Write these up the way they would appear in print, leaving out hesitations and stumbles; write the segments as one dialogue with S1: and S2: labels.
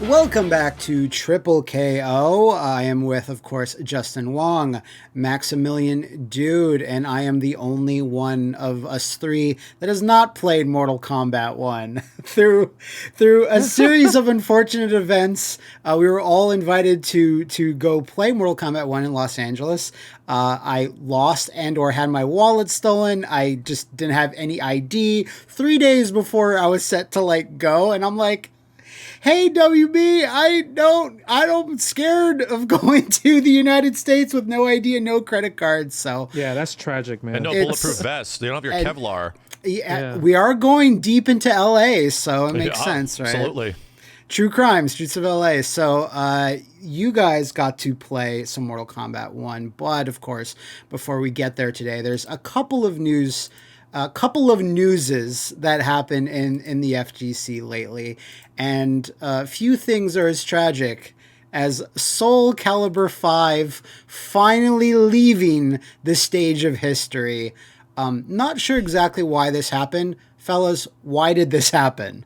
S1: Welcome back to TripleKO. I am with, of course, Justin Wong, Maximilian Dood, and I am the only one of us three that has not played Mortal Kombat 1. Through a series of unfortunate events, we were all invited to go play Mortal Kombat 1 in Los Angeles. I lost and or had my wallet stolen. I just didn't have any ID 3 days before I was set to go, and I'm like, hey, WB, I'm scared of going to the United States with no ID and no credit cards. So
S2: yeah, that's tragic, man.
S3: And no bulletproof vest. You don't have your Kevlar.
S1: Yeah, we are going deep into LA, so it makes sense, right?
S3: Absolutely.
S1: True crime, streets of LA. So you guys got to play some Mortal Kombat 1, but of course, before we get there today, there's a couple of newses that happen in the FGC lately, and a few things are as tragic as Soul Calibur V finally leaving the stage of history. Not sure exactly why this happened. Fellas, why did this happen?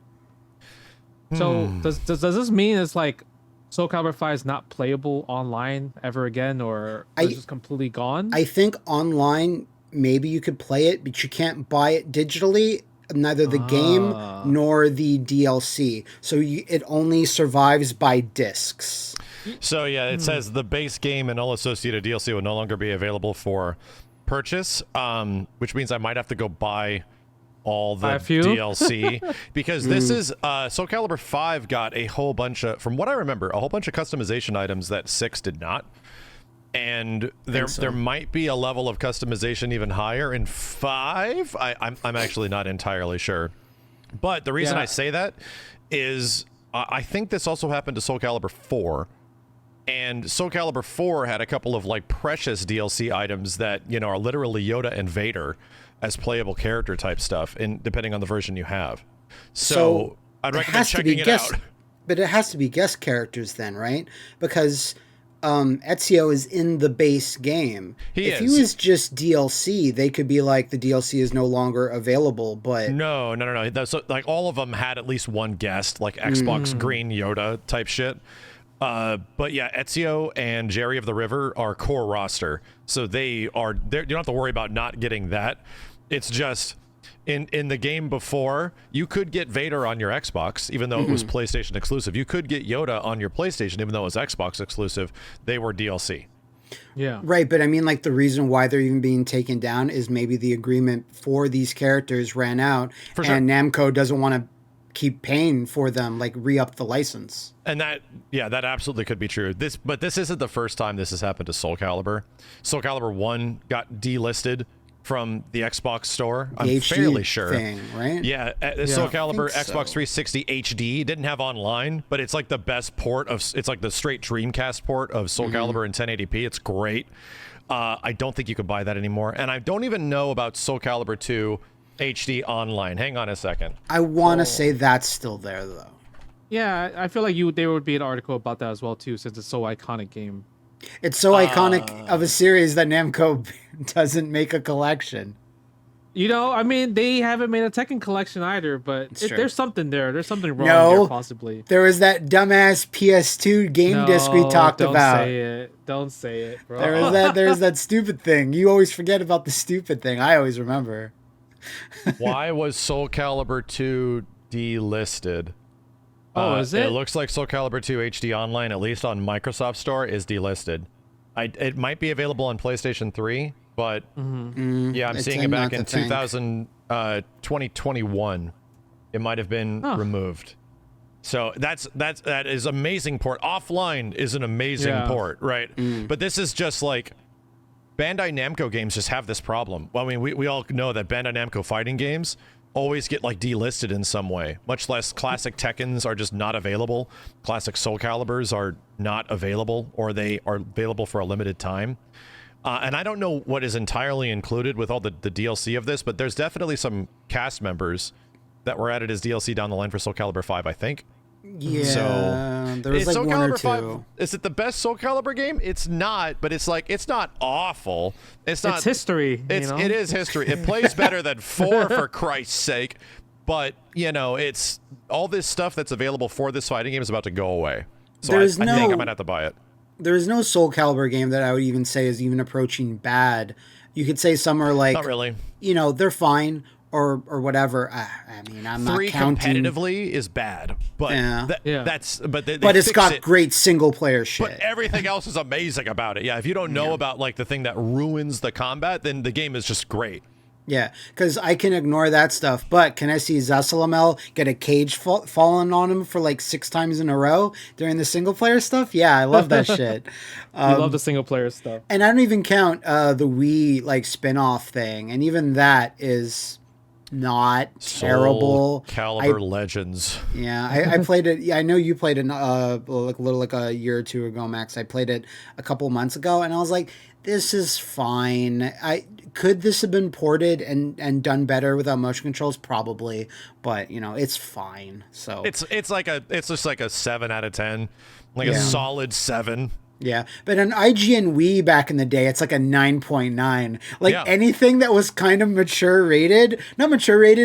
S2: So does this mean it's like Soul Calibur 5 is not playable online ever again, or it's just completely gone?
S1: I think online, maybe you could play it, but you can't buy it digitally, neither the game nor the DLC. So it only survives by discs.
S3: So yeah, it says the base game and all associated DLC will no longer be available for purchase, which means I might have to go buy all the DLC because this is Soul Calibur 5 got a whole bunch of, from what I remember, a whole bunch of customization items that 6 did not. And there might be a level of customization even higher in 5. I'm actually not entirely sure. But the reason I say that is I think this also happened to Soul Calibur 4. And Soul Calibur 4 had a couple of precious DLC items that, are literally Yoda and Vader as playable character type stuff, and depending on the version you have. So I'd recommend checking it out.
S1: But it has to be guest characters then, right? Because Ezio is in the base game. If he was just DLC, they could be like, the DLC is no longer available, but
S3: no. That's, all of them had at least one guest, like Xbox Green Yoda type shit. But yeah, Ezio and Jerry of the River are core roster, so you don't have to worry about not getting that. It's just in the game before, you could get Vader on your Xbox, even though it was PlayStation exclusive. You could get Yoda on your PlayStation, even though it was Xbox exclusive. They were DLC.
S1: Yeah. Right, but I mean, the reason why they're even being taken down is maybe the agreement for these characters ran out, and Namco doesn't want to keep paying for them, re-up the license.
S3: And that absolutely could be true. But this isn't the first time this has happened to Soul Calibur. Soul Calibur 1 got delisted from the Xbox store. I'm fairly sure.
S1: Thing, right?
S3: Yeah, Soul Calibur Xbox 360 HD didn't have online, but it's the best port of, it's the straight Dreamcast port of Soul Calibur in 1080p. It's great. I don't think you can buy that anymore. And I don't even know about Soul Calibur 2 HD online. Hang on a second.
S1: I want to say that's still there, though.
S2: Yeah, I feel like there would be an article about that as well, too, since it's so iconic game.
S1: It's so iconic of a series that Namco doesn't make a collection.
S2: I mean, they haven't made a Tekken collection either, but there's something there. There's something wrong there, possibly.
S1: There was that dumbass PS2 game disc we talked about.
S2: Don't say it, bro.
S1: There's that stupid thing. You always forget about the stupid thing. I always remember.
S3: Why was Soul Calibur 2 delisted?
S2: Is it?
S3: It looks like Soul Calibur 2 HD Online, at least on Microsoft Store, is delisted. It might be available on PlayStation 3, but yeah, I'm seeing it back in 2021. It might have been removed. So that is amazing port. Offline is an amazing port, right? But this is just Bandai Namco games just have this problem. Well, I mean, we all know that Bandai Namco fighting games always get delisted in some way. Much less classic Tekkens are just not available. Classic Soul Caliburs are not available, or they are available for a limited time. And I don't know what is entirely included with all the DLC of this, but there's definitely some cast members that were added as DLC down the line for Soul Calibur 5, I think.
S1: Yeah,
S3: so
S1: there was
S3: Soul
S1: one
S3: Calibur
S1: or two.
S3: 5, is it the best Soul Calibur game? It's not, but it's it's not awful. It's not.
S2: It's history.
S3: It is history. It plays better than 4, for Christ's sake. but you know, it's all this stuff that's available for this fighting game is about to go away. So I think I might have to buy it.
S1: There is no Soul Calibur game that I would even say is even approaching bad. You could say some are like,
S3: not really.
S1: You know, they're fine or whatever. I mean, I'm not counting.
S3: Competitively is bad, but that's but
S1: it's got great single player shit.
S3: But everything else is amazing about it. Yeah, if you don't know about like the thing that ruins the combat, then the game is just great.
S1: Yeah, because I can ignore that stuff, but can I see Zasalamel get a cage fallen on him for like 6 times in a row during the single player stuff? Yeah, I love that shit.
S2: I love the single player stuff.
S1: And I don't even count the Wii like spin-off thing, and even that is not terrible.
S3: Calibur Legends.
S1: Yeah, I played it. Yeah, I know you played it like a year or two ago, Max. I played it a couple months ago, and I was like, this is fine. Could this have been ported and done better without motion controls? Probably, but you know, it's fine. So
S3: it's just like a 7 out of 10, like a solid 7.
S1: Yeah, but on IGN Wii back in the day, it's like a 9.9. Like anything that was kind of not mature rated,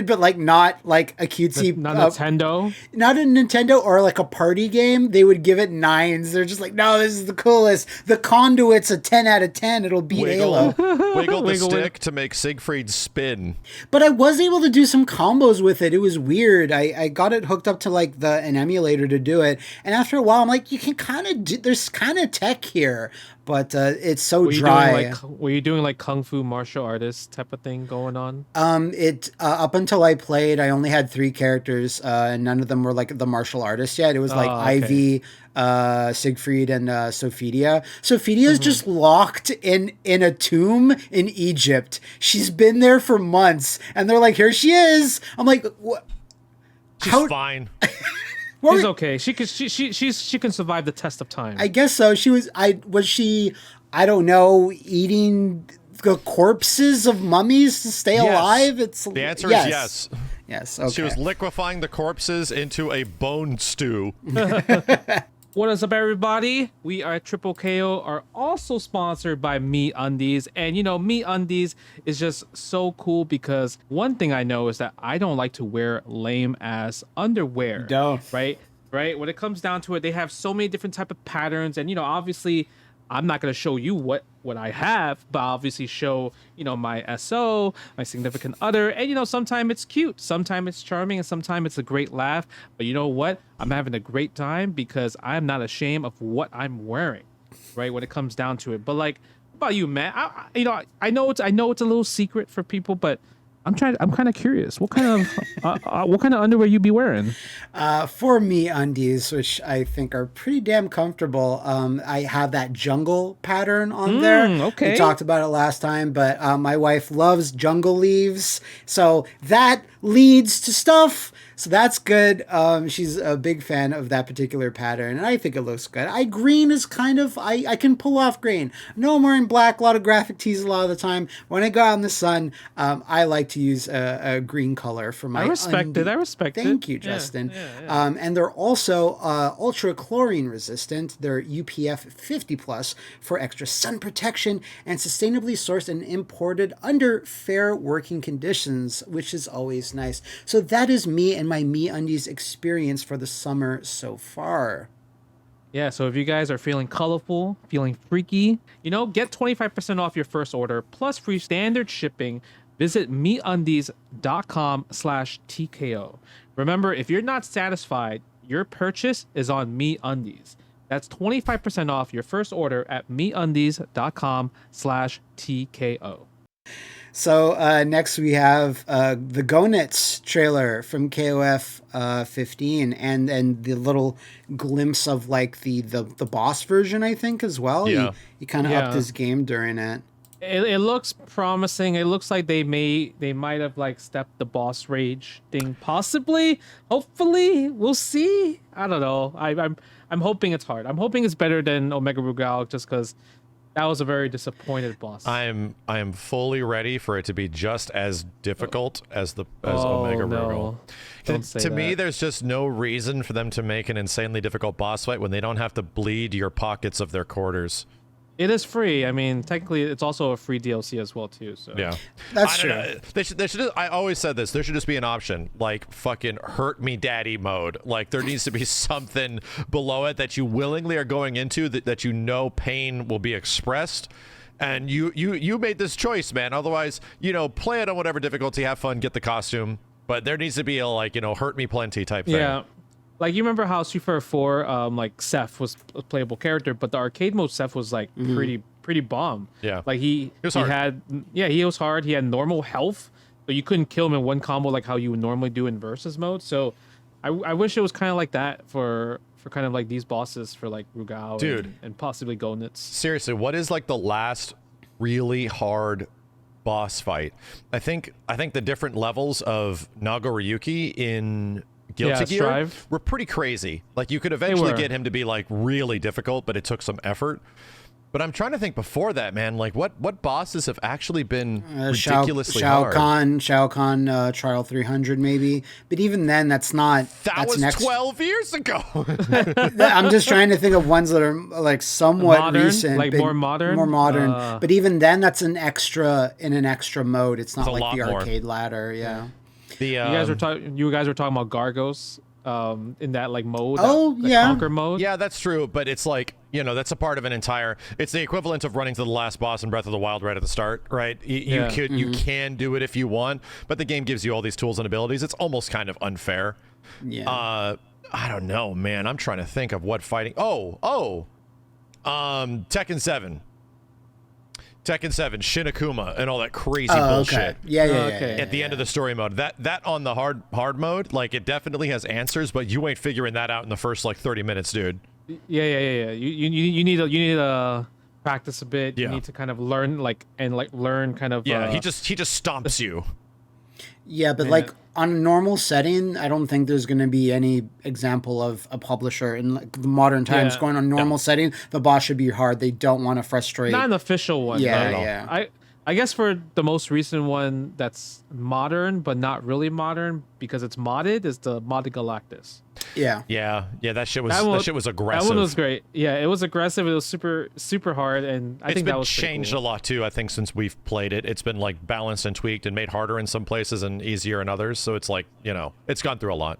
S1: but like not like a cutesy,
S2: not Nintendo,
S1: not a Nintendo or like a party game, they would give it 9s. They're just like, no, this is the coolest. The Conduit's a 10 out of 10. It'll beat Halo.
S3: Wiggle the stick to make Siegfried spin.
S1: But I was able to do some combos with it. It was weird. I got it hooked up to like an emulator to do it, and after a while, I'm like, you can kind of do. There's kind of tech here, but it's so dry.
S2: Were you doing like kung fu martial artist type of thing going on?
S1: Up until I played, I only had 3 characters, and none of them were like the martial artists yet. It was like Ivy, Siegfried, and Sophidia. Sophidia's just locked in a tomb in Egypt. She's been there for months, and they're like, here she is. I'm like, what?
S3: She's fine.
S2: She's okay. She can survive the test of time.
S1: I guess so. Was she I don't know, eating the corpses of mummies to stay alive?
S3: The answer is yes.
S1: Yes. Okay.
S3: She was liquefying the corpses into a bone stew.
S2: What is up, everybody? We are TripleKO, are also sponsored by MeUndies. And, you know, MeUndies is just so cool because one thing I know is that I don't like to wear lame-ass underwear.
S1: Don't.
S2: Right? When it comes down to it, they have so many different type of patterns. And, you know, obviously, I'm not going to show you what I have, but I'll obviously show, you know, my SO, my significant other. And, you know, sometimes it's cute, sometimes it's charming, and sometimes it's a great laugh. But you know what? I'm having a great time because I'm not ashamed of what I'm wearing, right? When it comes down to it. But like, what about you, Matt? I know it's a little secret for people, but I'm kind of curious. What kind of underwear you be wearing?
S1: For MeUndies, which I think are pretty damn comfortable. I have that jungle pattern on there.
S2: Okay.
S1: We talked about it last time, but my wife loves jungle leaves, so that leads to stuff. So that's good. She's a big fan of that particular pattern, and I think it looks good. Green is kind of, I can pull off green. No, I'm wearing black, a lot of graphic tees a lot of the time. When I go out in the sun, I like to use a green color for my
S2: I respect it.
S1: Thank you, Justin. Yeah. And they're also ultra chlorine resistant. They're UPF 50+ for extra sun protection and sustainably sourced and imported under fair working conditions, which is always nice. So that is me and my MeUndies experience for the summer so far.
S2: Yeah, so if you guys are feeling colorful, feeling freaky, you know, get 25% off your first order plus free standard shipping. Visit MeUndies.com/TKO. Remember, if you're not satisfied, your purchase is on MeUndies. That's 25% off your first order at MeUndies.com/TKO.
S1: So next we have the Goenitz trailer from KOF 15 and the little glimpse of like the boss version, I think, as well.
S3: Yeah.
S1: He kind of upped his game during it.
S2: It looks promising. It looks like they might have like stepped the boss rage thing, possibly. Hopefully, we'll see. I don't know. I'm hoping it's hard. I'm hoping it's better than Omega Rugal, just because that was a very disappointed boss.
S3: I am fully ready for it to be just as difficult as Omega Rugal.
S2: Don't say
S3: to
S2: that.
S3: me, there's just no reason for them to make an insanely difficult boss fight when they don't have to bleed your pockets of their quarters.
S2: It is free. I mean, technically, it's also a free DLC as well too. So
S3: yeah,
S1: That's true.
S3: They should just, I always said this. There should just be an option like fucking hurt me daddy mode. Like there needs to be something below it that you willingly are going into that you know pain will be expressed. And you made this choice, man. Otherwise, play it on whatever difficulty, have fun, get the costume. But there needs to be a hurt me plenty type thing.
S2: Yeah. Like, you remember how Street Fighter 4, like, Seth was a playable character, but the arcade mode Seth was, like, pretty bomb.
S3: Yeah.
S2: Like, he was hard. He was hard. He had normal health, but you couldn't kill him in one combo like how you would normally do in Versus mode. So, I wish it was kind of like that for kind of, like, these bosses for, like, Rugal and possibly Goenitz.
S3: Seriously, what is, like, the last really hard boss fight? I think the different levels of Nagoriyuki in Guilty Gear
S2: Strive
S3: were pretty crazy. Like you could eventually get him to be like really difficult, but it took some effort. But I'm trying to think before that, man. Like what bosses have actually been ridiculously hard?
S1: Shao Kahn, Trial 300 maybe. But even then, that's not.
S3: That was 12 years ago.
S1: I'm just trying to think of ones that are like somewhat
S2: modern,
S1: recent,
S2: like more modern.
S1: But even then, that's an extra in an extra mode. It's not like the arcade
S3: more.
S1: ladder. Yeah.
S2: You guys were talking about Gargos in that like mode. Conquer mode.
S3: Yeah, that's true, but it's like, that's a part of an entire, it's the equivalent of running to the last boss in Breath of the Wild right at the start, right? You can do it if you want, but the game gives you all these tools and abilities. It's almost kind of unfair.
S1: Yeah.
S3: I don't know, man. I'm trying to think of what fighting. Tekken 7. Tekken 7, Shin Akuma, and all that crazy bullshit.
S1: Okay. Yeah.
S3: At the end of the story mode, that on the hard mode, like it definitely has answers, but you ain't figuring that out in the first like 30 minutes, dude.
S2: Yeah. You need to practice a bit. You need to kind of learn learn kind of.
S3: Yeah, he just stomps you.
S1: Yeah, but like on a normal setting, I don't think there's going to be any example of a publisher in like the modern times going on normal setting. The boss should be hard. They don't want to frustrate.
S2: Not an official one.
S1: Yeah.
S2: I guess for the most recent one that's modern, but not really modern because it's modded, is the modded Galactus.
S1: Yeah.
S3: That shit was aggressive.
S2: That one was great. Yeah, it was aggressive. It was super, super hard, and I think that was
S3: changed
S2: cool.
S3: a lot too. I think since we've played it, it's been like balanced and tweaked and made harder in some places and easier in others. So it's like it's gone through a lot.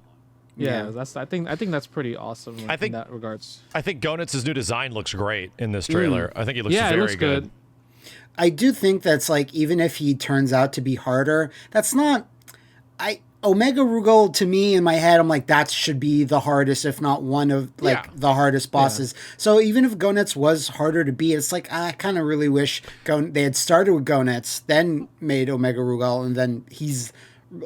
S2: Yeah, I think that's pretty awesome. In that regards.
S3: I think Goenitz's new design looks great in this trailer. I think he looks very
S2: it looks good.
S1: I do think that's like, even if he turns out to be harder, that's not. Omega Rugal, to me, in my head, I'm like, that should be the hardest, if not one of the hardest bosses. So even if Goenitz was harder to beat, it's like, I kind of really wish they had started with Goenitz, then made Omega Rugal, and then he's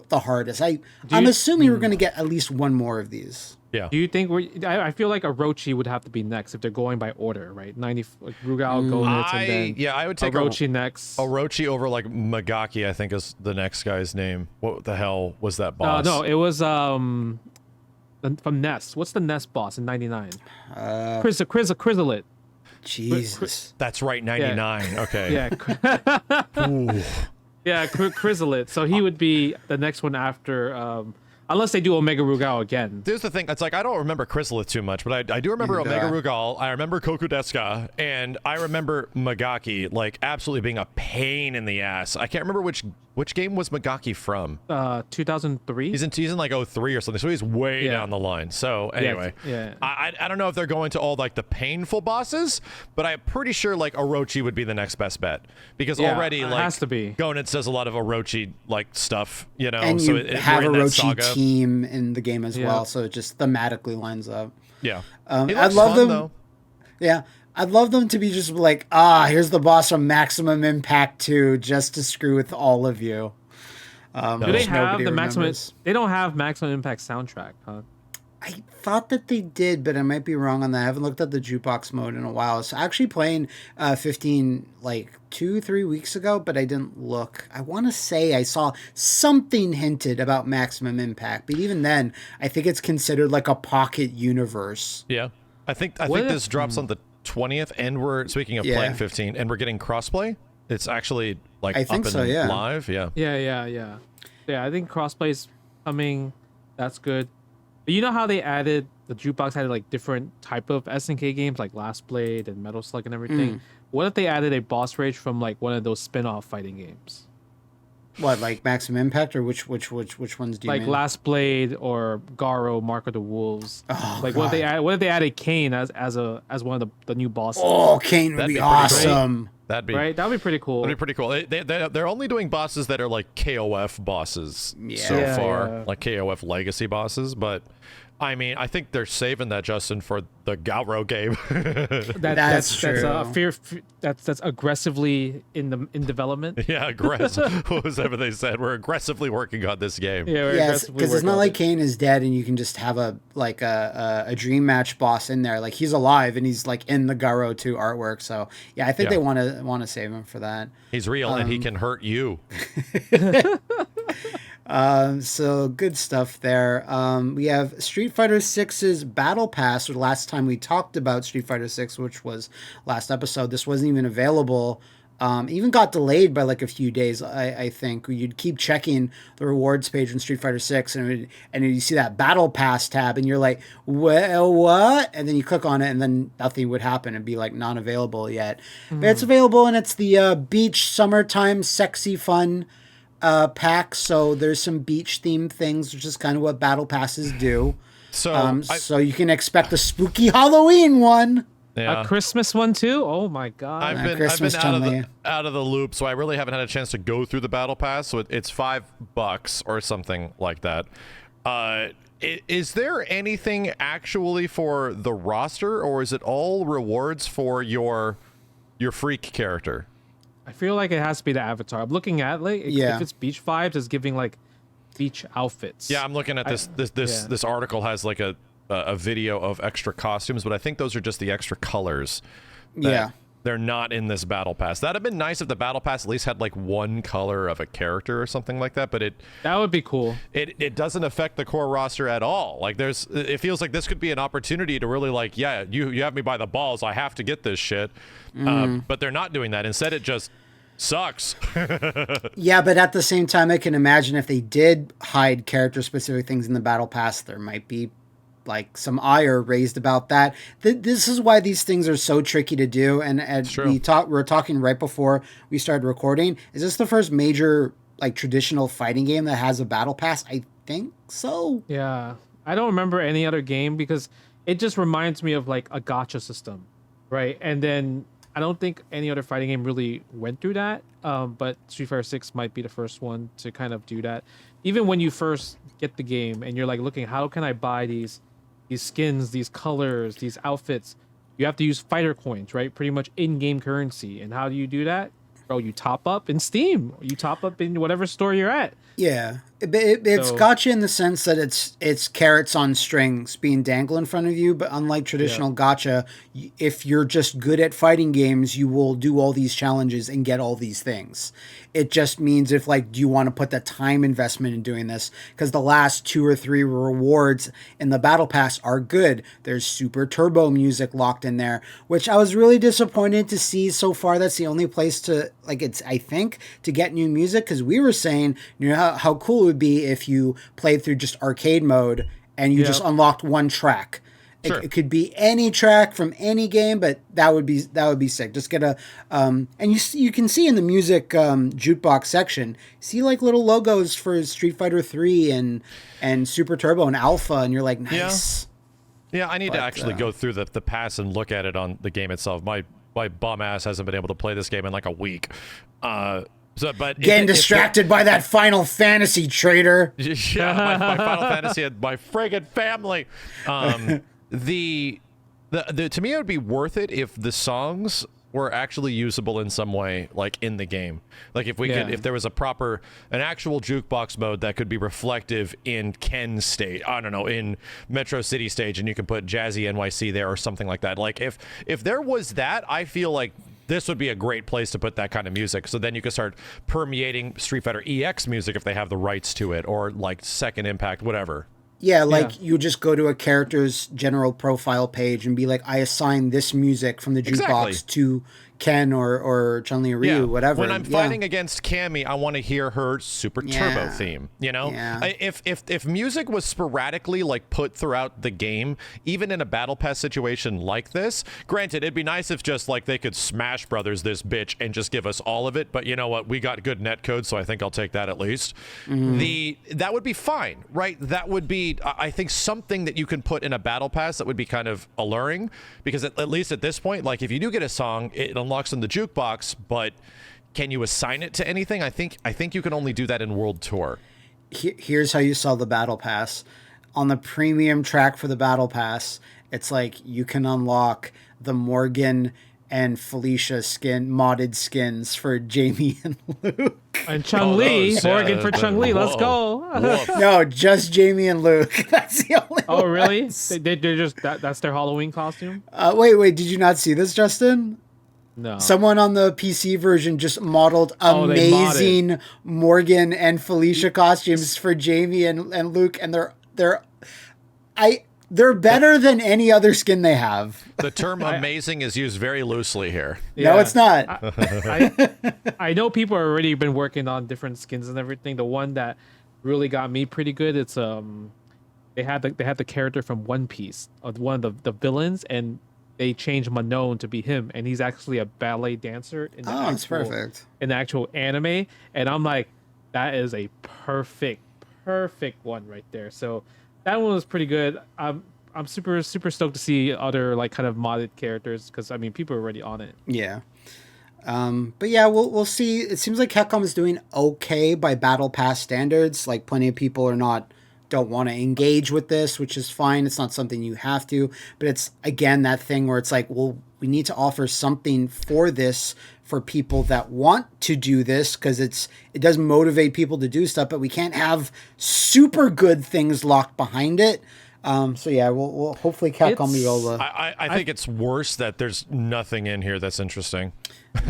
S1: the hardest. I'm assuming we're going to get at least one more of these.
S3: Yeah.
S2: Do you think I feel like Orochi would have to be next if they're going by order, right? Rugal, Goenitz, and then
S3: I would take
S2: Orochi next.
S3: Orochi over like Magaki, I think is the next guy's name. What the hell was that boss?
S2: No, it was from Ness. What's the Ness boss in '99? Chrysalit.
S1: Jesus.
S3: That's right, 99. Yeah. Okay.
S2: Yeah. Yeah, Chrysalit. So he would be the next one after. Unless they do Omega Rugal again.
S3: There's the thing. It's like, I don't remember Chrysalit too much, but I do remember Omega Rugal. I remember Kokudeska, and I remember Magaki, like, absolutely being a pain in the ass. I can't remember which game was Magaki from.
S2: 2003?
S3: He's in like 03 or something, so he's way down the line. So, anyway.
S2: Yeah.
S3: I don't know if they're going to all, like, the painful bosses, but I'm pretty sure, like, Orochi would be the next best bet. Because already, like,
S2: has to be.
S3: Goenitz does a lot of Orochi, like, stuff,
S1: And
S3: so
S1: you have Orochi team in the game as well, so it just thematically lines up.
S3: Yeah.
S1: I'd love them. Though. Yeah. I'd love them to be just like, here's the boss from Maximum Impact 2 just to screw with all of you.
S2: Do they have the Maximum? They don't have Maximum Impact soundtrack, huh?
S1: I thought that they did, but I might be wrong on that. I haven't looked at the jukebox mode in a while. So actually playing 15 like 2-3 weeks ago, but I didn't look. I want to say I saw something hinted about Maximum Impact, but even then, I think it's considered like a pocket universe.
S3: Yeah, I think this drops on the 20th, and we're speaking of playing 15, and we're getting crossplay. It's actually like
S1: I think
S3: up and
S1: so,
S3: live. Yeah.
S2: Yeah, I think crossplay's coming. That's good. But you know how they added the jukebox had like different type of SNK games like Last Blade and Metal Slug and everything. what if they added a boss rage from like one of those spin-off fighting games?
S1: What, like Maximum Impact, or which ones do you
S2: like
S1: mean?
S2: Last Blade or Garo, Mark of the Wolves?
S1: Oh,
S2: like
S1: God.
S2: what if they added Kane as one of the new bosses?
S1: Oh, Kane would
S3: That'd
S1: be
S3: be pretty
S1: awesome.
S3: That'd be
S2: right. That'd be pretty cool.
S3: That'd be pretty cool. They're only doing bosses that are like KOF bosses so
S2: Yeah,
S3: far,
S2: yeah.
S3: like KOF legacy bosses. But I mean, I think they're saving that, Justin, for the Garo game.
S1: That's true.
S2: That's aggressively in development.
S3: Yeah, aggressive. What was ever they said? We're aggressively working on this game.
S2: Yeah,
S1: Yes, because it's not like Kane is dead and you can just have a dream match boss in there. Like, he's alive and he's like in the Garo 2 artwork. So yeah, I think they want to save him for that.
S3: He's real and he can hurt you.
S1: So good stuff there. We have Street Fighter 6's Battle Pass. Or the last time we talked about Street Fighter 6, which was last episode, this wasn't even available. Even got delayed by like a few days, I think. You'd keep checking the rewards page in Street Fighter 6 and you see that Battle Pass tab and you're like, well, what? And then you click on it and then nothing would happen and be like not available yet. But it's available, and it's the beach summertime sexy fun pack. So there's some beach themed things, which is kind of what Battle Passes do.
S3: So,
S1: so you can expect a spooky Halloween one.
S3: yeah.
S2: A Christmas one too. Oh my god!
S3: I've been
S1: Christmas
S3: out of the loop, so I really haven't had a chance to go through the battle pass. So it's $5 or something like that. Is there anything actually for the roster, or is it all rewards for your freak character?
S2: I feel like it has to be the avatar. I'm looking at like if it's beach vibes, it's giving like beach outfits.
S3: Yeah, I'm looking at this article has like a video of extra costumes, but I think those are just the extra colors.
S1: Yeah.
S3: They're not in this battle pass. That'd have been nice if the battle pass at least had like one color of a character or something like that, but
S2: that would be cool.
S3: It doesn't affect the core roster at all. Like it feels like this could be an opportunity to really like, yeah, you have me by the balls, I have to get this shit. But they're not doing that. Instead, it just sucks.
S1: Yeah, but at the same time, I can imagine if they did hide character specific things in the battle pass, there might be like some ire raised about that. This is why these things are so tricky to do. And we were talking right before we started recording. Is this the first major like traditional fighting game that has a battle pass? I think so.
S2: Yeah, I don't remember any other game because it just reminds me of like a gacha system, right? And then I don't think any other fighting game really went through that. But Street Fighter 6 might be the first one to kind of do that. Even when you first get the game and you're like looking, how can I buy these skins, these colors, these outfits? You have to use fighter coins, right? Pretty much in-game currency. And how do you do that? Bro, you top up in Steam. Or you top up in whatever store you're at.
S1: Yeah, it's gotcha in the sense that it's carrots on strings being dangled in front of you, but unlike traditional gotcha, if you're just good at fighting games, you will do all these challenges and get all these things. It just means if like, do you want to put the time investment in doing this? Because the last 2 or 3 rewards in the battle pass are good. There's super turbo music locked in there, which I was really disappointed to see so far. That's the only place to like, it's, I think, to get new music. Cause we were saying, you know, how cool it would be if you played through just arcade mode and you just unlocked one track.
S3: Sure.
S1: It could be any track from any game, but that would be sick. Just get a and you can see in the music jukebox section, see like little logos for Street Fighter 3 and Super Turbo and Alpha, and you're like, nice.
S3: Yeah, I need to actually go through the pass and look at it on the game itself. My bum ass hasn't been able to play this game in like a week. But
S1: getting distracted by that Final Fantasy traitor.
S3: Yeah, my Final Fantasy and my friggin' family. To me, it would be worth it if the songs were actually usable in some way, like in the game. Like if if there was an actual jukebox mode that could be reflective in Ken state, I don't know, in Metro City stage, and you can put Jazzy NYC there or something like that. Like if there was that, I feel like this would be a great place to put that kind of music. So then you could start permeating Street Fighter EX music if they have the rights to it, or like Second Impact, whatever.
S1: Yeah, like you just go to a character's general profile page and be like, I assign this music from the jukebox to Ken or Chun-Li or Ryu, whatever.
S3: When I'm fighting against Cammy, I want to hear her super turbo theme, you know?
S1: Yeah.
S3: If music was sporadically like put throughout the game, even in a battle pass situation like this, granted, it'd be nice if just like they could Smash Brothers this bitch and just give us all of it, but you know what? We got good netcode, so I think I'll take that at least. That would be fine, right? That would be, I think, something that you can put in a battle pass that would be kind of alluring, because at least at this point, like if you do get a song, it unlocks in the jukebox, but can you assign it to anything? I think you can only do that in World Tour.
S1: Here's how you sell the battle pass. On the premium track for the battle pass, it's like you can unlock the Morgan and Felicia modded skins for Jamie and Luke.
S2: And Chun-Li, Morgan for Chun-Li. Let's go.
S1: No, just Jamie and Luke. That's the only.
S2: Oh, really? They're just that's their Halloween costume?
S1: Wait. Did you not see this, Justin?
S2: No.
S1: Someone on the PC version just modeled amazing Morgan and Felicia costumes for Jamie and Luke, and they're better than any other skin they have.
S3: The term amazing is used very loosely here.
S1: Yeah. No, it's not.
S2: I know people have already been working on different skins and everything. The one that really got me pretty good, it's they had the character from One Piece, one of the villains, and they changed Manon to be him, and he's actually a ballet dancer in
S1: that's perfect.
S2: In the actual anime. And I'm like, that is a perfect one right there. So that one was pretty good. I'm super stoked to see other like kind of modded characters, because I mean people are already on it.
S1: Yeah. But yeah, we'll see. It seems like Capcom is doing okay by Battle Pass standards. Like plenty of people don't want to engage with this, which is fine. It's not something you have to, but it's again that thing where it's like, well, we need to offer something for this for people that want to do this, because it does motivate people to do stuff, but we can't have super good things locked behind it. So yeah, we'll hopefully Capcom will be able to.
S3: I think it's worse that there's nothing in here that's interesting.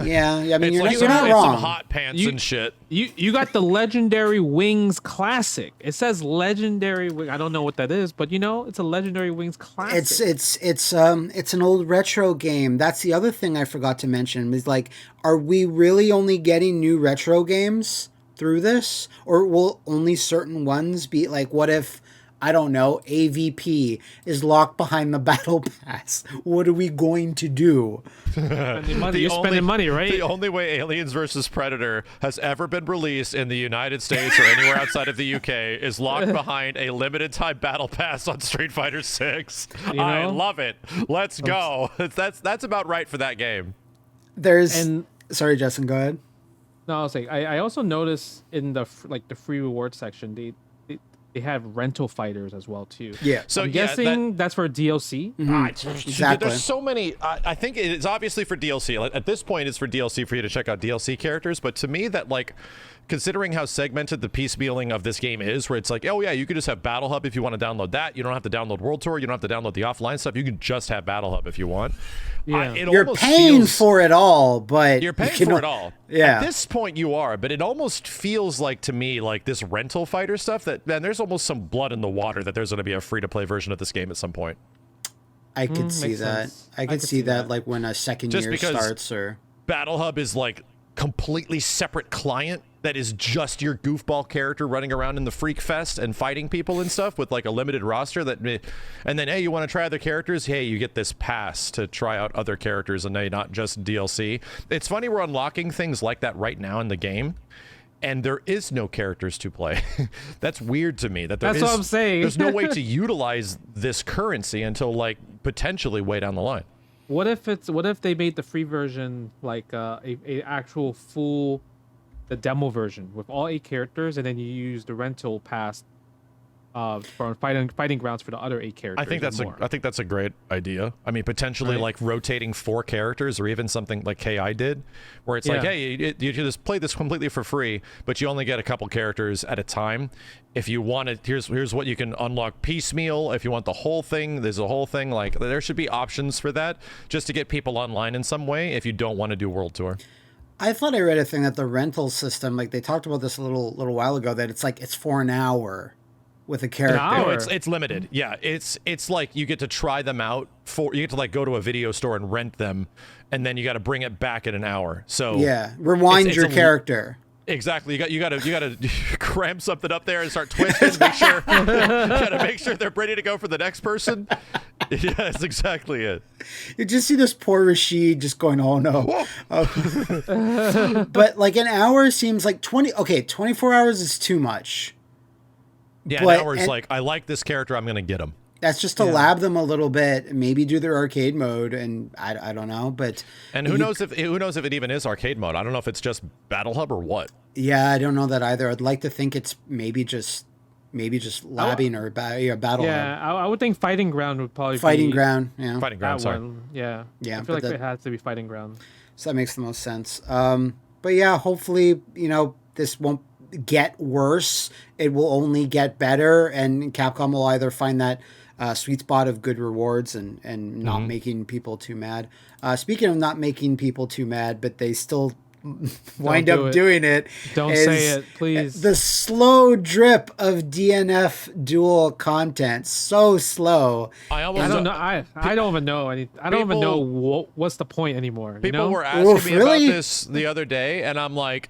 S1: Yeah. I mean, you're
S3: like
S1: not wrong.
S3: Some hot pants and shit.
S2: You got the Legendary Wings Classic. It says Legendary Wing. I don't know what that is, but it's a Legendary Wings Classic.
S1: It's an old retro game. That's the other thing I forgot to mention. Is like, are we really only getting new retro games through this, or will only certain ones be like? What if, I don't know, AVP is locked behind the battle pass? What are we going to do?
S2: You're spending money, right?
S3: The only way Aliens vs. Predator has ever been released in the United States or anywhere outside of the UK is locked behind a limited time battle pass on Street Fighter 6. I love it. Let's go. That's about right for that game.
S1: Sorry, Justin, go ahead.
S2: No, I was saying, I also noticed in the free reward section, they have rental fighters as well too.
S1: Yeah.
S2: So I'm guessing that's for DLC.
S1: Exactly.
S3: There's so many. I think it's obviously for DLC. At this point, it's for DLC for you to check out DLC characters. But to me, that considering how segmented the piecemealing of this game is, where it's like, oh yeah, you could just have Battle Hub if you want to download that. You don't have to download World Tour. You don't have to download the offline stuff. You can just have Battle Hub if you want.
S2: Yeah.
S1: You're paying for it all, but
S3: you're paying for it all.
S1: Yeah.
S3: At this point, you are, but it almost feels like to me like this rental fighter stuff that, man, there's almost some blood in the water that there's going to be a free-to-play version of this game at some point.
S1: I could see that.
S2: Sense.
S1: I could see that like when a second year starts, or
S3: Battle Hub is like completely separate client that is just your goofball character running around in the Freak Fest and fighting people and stuff with like a limited roster and then, hey, you want to try other characters? Hey, you get this pass to try out other characters and they not just DLC. It's funny, we're unlocking things like that right now in the game, and there is no characters to play. That's weird to me. That's what I'm saying. There's no way to utilize this currency until like potentially way down the line.
S2: What if they made the free version like a actual full, the demo version with all 8 characters, and then you use the rental pass for fighting grounds for the other 8 characters?
S3: I think that's a great idea. I mean, potentially like rotating 4 characters, or even something like KI did, where it's like, hey, you just play this completely for free, but you only get a couple characters at a time. If you want it, here's what you can unlock piecemeal. If you want the whole thing, there's a whole thing. Like, there should be options for that, just to get people online in some way if you don't want to do World Tour.
S1: I thought I read a thing that the rental system, like they talked about this a little while ago, that it's like it's for an hour. with a character.
S2: hour.
S3: It's limited. Yeah, it's like you get to try them out you get to like go to a video store and rent them, and then you got to bring it back in an hour. So
S1: yeah, rewind your character.
S3: Exactly. You got to cram something up there and start twisting. Make sure you got to make sure they're ready to go for the next person. Yeah, that's exactly it.
S1: You just see this poor Rashid just going, "Oh no!" But like an hour seems like 24 hours is too much.
S3: Yeah, an hour is like, I like this character, I'm gonna get him.
S1: That's just to lab them a little bit, maybe do their arcade mode, and I don't know, but
S3: who knows if it even is arcade mode? I don't know if it's just Battle Hub or what.
S1: Yeah, I don't know that either. I'd like to think it's maybe just labbing or Battle Hub.
S2: Yeah, I would think Fighting Ground would probably
S1: Fighting
S2: be
S1: Ground. Yeah,
S3: Fighting Ground. Sorry.
S2: Yeah.
S1: Yeah,
S2: I feel like it has to be Fighting Ground.
S1: So that makes the most sense. But yeah, hopefully this won't get worse. It will only get better, and Capcom will either find that sweet spot of good rewards and not making people too mad. Speaking of not making people too mad, but they still wind up doing it.
S2: Don't say it, please.
S1: The slow drip of DNF Duel content. So slow.
S2: I don't know. I don't even know any. I don't even know what's the point anymore.
S3: People were asking me about this the other day, and I'm like,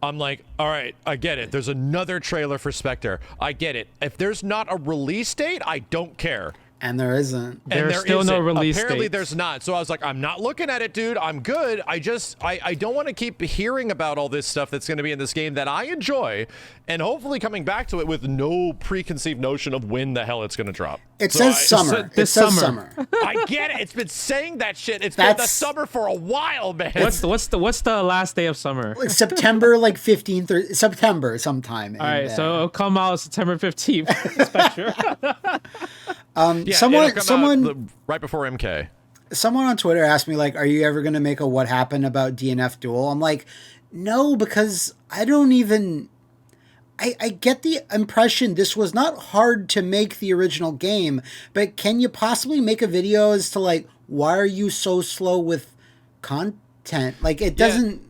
S3: all right, I get it. There's another trailer for Spectre. I get it. If there's not a release date, I don't care.
S1: And there isn't.
S2: There's still no release date.
S3: Apparently there's not. So I was like, I'm not looking at it, dude. I'm good. I don't want to keep hearing about all this stuff that's going to be in this game that I enjoy, and hopefully coming back to it with no preconceived notion of when the hell it's going to drop.
S1: It says summer. It says summer.
S3: I get it. It's been saying that shit. It's been the summer for a while, man.
S2: What's the last day of summer?
S1: Like September, like 15th or September sometime.
S2: All right, so it'll come out September 15th. Spectre.
S3: Someone right before MK.
S1: Someone on Twitter asked me, like, are you ever going to make a what happened about DNF Duel? I'm like, no, because I don't even... I get the impression this was not hard to make the original game, but can you possibly make a video as to, like, why are you so slow with content? Like, it doesn't...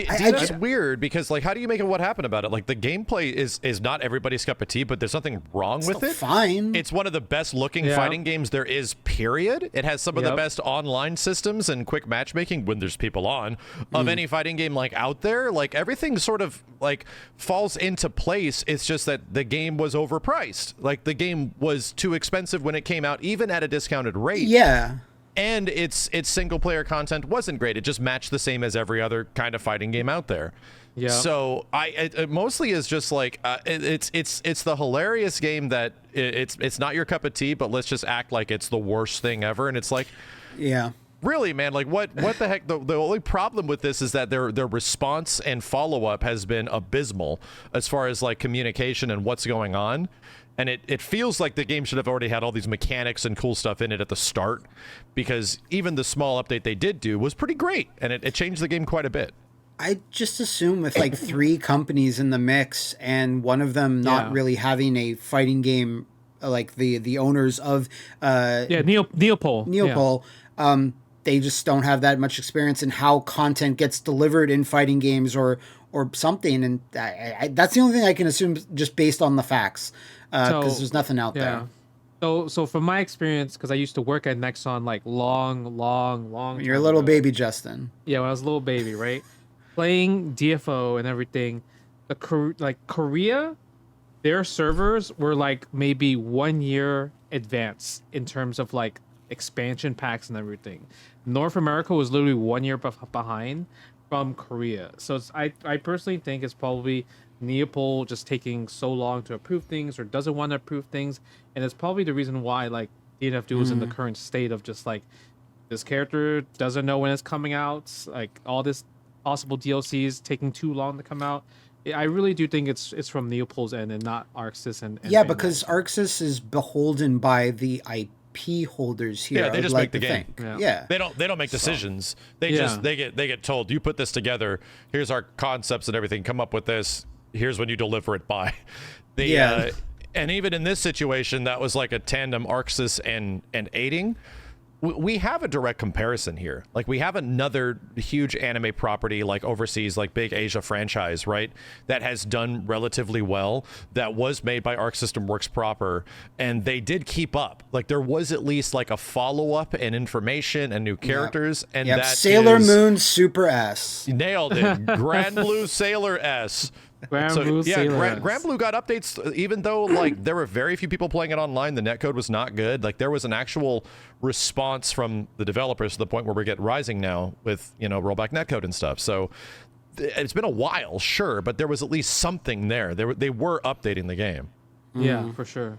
S3: That's weird, because like, how do you make it what happened about it? Like, the gameplay is not everybody's cup of tea, but there's nothing wrong with it.
S1: Fine.
S3: It's one of the best looking fighting games there is, period. It has some of the best online systems and quick matchmaking when there's people on of any fighting game like out there. Like, everything sort of like falls into place. It's just that the game was overpriced. Like, the game was too expensive when it came out, even at a discounted rate.
S1: Yeah.
S3: And its single player content wasn't great. It just matched the same as every other kind of fighting game out there. Yeah. So it mostly is just like it's the hilarious game that it's not your cup of tea, but let's just act like it's the worst thing ever. And it's like,
S1: yeah,
S3: really, man, like what the heck? The only problem with this is that their response and follow up has been abysmal as far as like communication and what's going on. And it feels like the game should have already had all these mechanics and cool stuff in it at the start, because even the small update they did do was pretty great, and it changed the game quite a bit.
S1: I just assume with like 3 companies in the mix and one of them not really having a fighting game, like the owners of Neopol, they just don't have that much experience in how content gets delivered in fighting games or something, and that's the only thing I can assume just based on the facts. Because there's nothing out there.
S2: So from my experience, because I used to work at Nexon like long
S1: You're a little baby, Justin.
S2: Yeah, when I was a little baby, right? Playing DFO and everything, Korea, their servers were like maybe 1 year advance in terms of like expansion packs and everything. North America was literally 1 year behind from Korea. So I personally think it's probably Neopol just taking so long to approve things or doesn't want to approve things, and it's probably the reason why like DNF Duel is in the current state of just like this character doesn't know when it's coming out, like all this possible DLCs taking too long to come out. I really do think it's from Neopol's end and not Arxis and
S1: because Arxis is beholden by the IP holders here.
S3: Yeah, they just make the game.
S1: Yeah.
S3: They don't make decisions. They get told, you put this together, here's our concepts and everything, come up with this. Here's when you deliver it by. And even in this situation, that was like a tandem Arxis and Aiding. we have a direct comparison here. Like, we have another huge anime property, like overseas, like big Asia franchise, right? That has done relatively well, that was made by Arc System Works proper, and they did keep up. Like, there was at least like a follow-up and information and new characters. And that
S1: Sailor Moon Super S.
S3: Nailed it. Grand Blue Sailor S. Grand Blue got updates, even though like there were very few people playing it online. The netcode was not good. Like, there was an actual response from the developers to the point where we're getting Rising now with, you know, rollback netcode and stuff. So it's been a while, sure, but there was at least something there. They were updating the game.
S2: Yeah, for sure.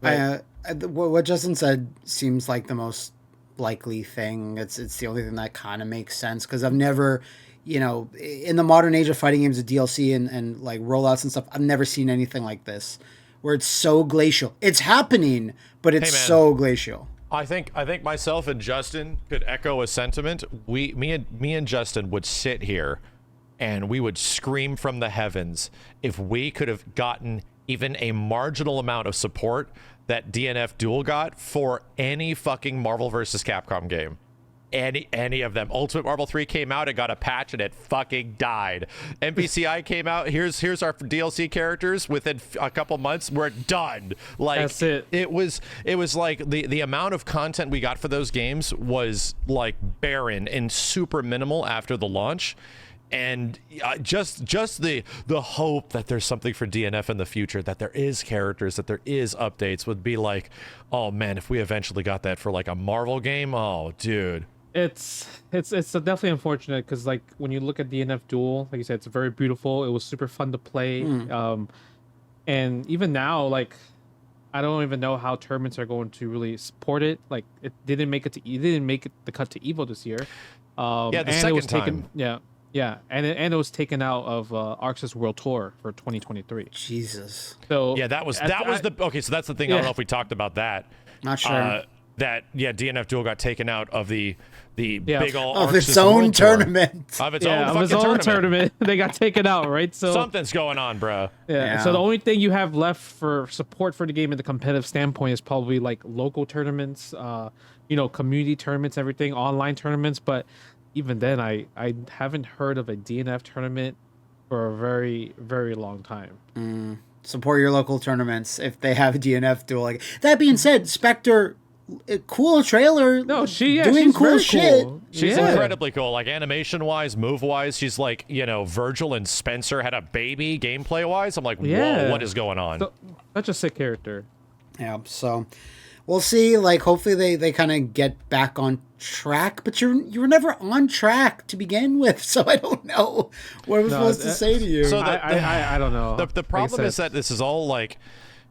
S1: What Justin said seems like the most likely thing. It's the only thing that kind of makes sense, because I've never, you know, in the modern age of fighting games, with DLC and like rollouts and stuff, I've never seen anything like this, where it's so glacial. It's happening, but it's so glacial.
S3: I think myself and Justin could echo a sentiment. Me and Justin would sit here and we would scream from the heavens if we could have gotten even a marginal amount of support that DNF Duel got for any fucking Marvel vs. Capcom game. Any of them. Ultimate Marvel 3 came out and got a patch and it fucking died. MVCI came out. Here's our DLC characters. Within a couple months, we're done. Like,
S2: that's it.
S3: It was like the amount of content we got for those games was like barren and super minimal after the launch. And just the hope that there's something for DNF in the future, that there is characters, that there is updates, would be like, oh man, if we eventually got that for like a Marvel game, oh dude.
S2: It's definitely unfortunate, because like when you look at DNF Duel, like you said, it's very beautiful. It was super fun to play. And even now, like, I don't even know how tournaments are going to really support it. Like, it didn't make it the cut to Evo this year.
S3: The second time.
S2: And it was taken out of Arxis World Tour for 2023.
S1: Jesus.
S2: So
S3: yeah, that was the okay. So that's the thing. I don't know if we talked about that.
S1: Not sure.
S3: DNF Duel got taken out of the big old
S1: of its own tournament.
S3: Of its own
S2: tournament. They got taken out, right? So
S3: something's going on, bro.
S2: Yeah. So the only thing you have left for support for the game in the competitive standpoint is probably like local tournaments, community tournaments, everything, online tournaments. But even then, I haven't heard of a DNF tournament for a very, very long time.
S1: Support your local tournaments if they have a DNF Duel. Like, that being said, Spectre, cool trailer.
S2: No,
S1: doing
S2: she's
S1: cool shit.
S2: Cool.
S3: She's incredibly cool. Like, animation wise, move wise, she's like, Virgil and Spencer had a baby. Gameplay wise, I'm like, whoa, what is going on?
S2: Such a sick character.
S1: Yeah. So we'll see. Like, hopefully they kind of get back on track. But you were never on track to begin with, so I don't know what I'm supposed to say to you.
S2: So I don't know.
S3: The problem is that this is all like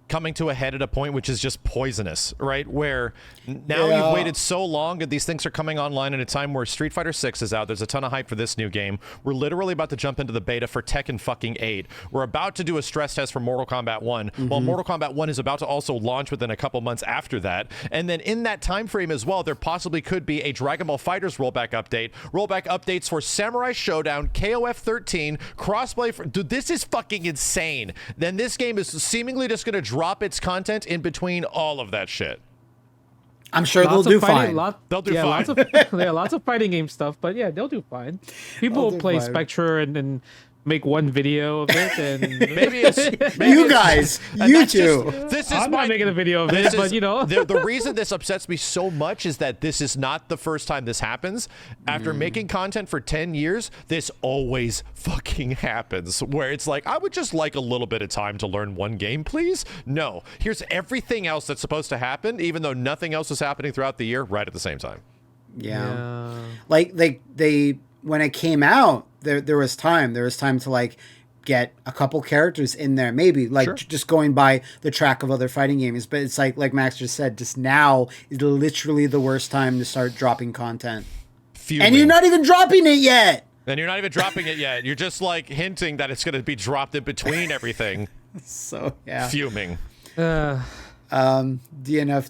S3: coming to a head at a point which is just poisonous, right? Where now you've waited so long and these things are coming online at a time where Street Fighter 6 is out. There's a ton of hype for this new game. We're literally about to jump into the beta for Tekken fucking 8. We're about to do a stress test for Mortal Kombat 1, while Mortal Kombat 1 is about to also launch within a couple months after that. And then in that time frame as well, there possibly could be a Dragon Ball FighterZ rollback updates for Samurai Showdown, KOF 13, crossplay for... Dude, this is fucking insane. Then this game is seemingly just going to drop its content in between all of that shit.
S1: I'm sure they'll do fine.
S3: They'll do fine.
S2: Lots of fighting game stuff, but yeah, they'll do fine. People will play Spectre and make one video of it, and
S3: maybe
S1: you guys, you two.
S2: I'm not making a video of it, but
S3: the reason this upsets me so much is that this is not the first time this happens. After making content for 10 years, this always fucking happens, where it's like, I would just like a little bit of time to learn one game, please. No, here's everything else that's supposed to happen, even though nothing else is happening throughout the year, right at the same time.
S1: Yeah. Like they when it came out, there was time to like get a couple characters in there, maybe like just going by the track of other fighting games. But it's like Max just said, just now is literally the worst time to start dropping content.
S3: Fuming.
S1: And you're not even dropping it yet.
S3: And you're not even dropping it yet. You're just like hinting that it's going to be dropped in between everything.
S1: So yeah,
S3: fuming.
S1: DNF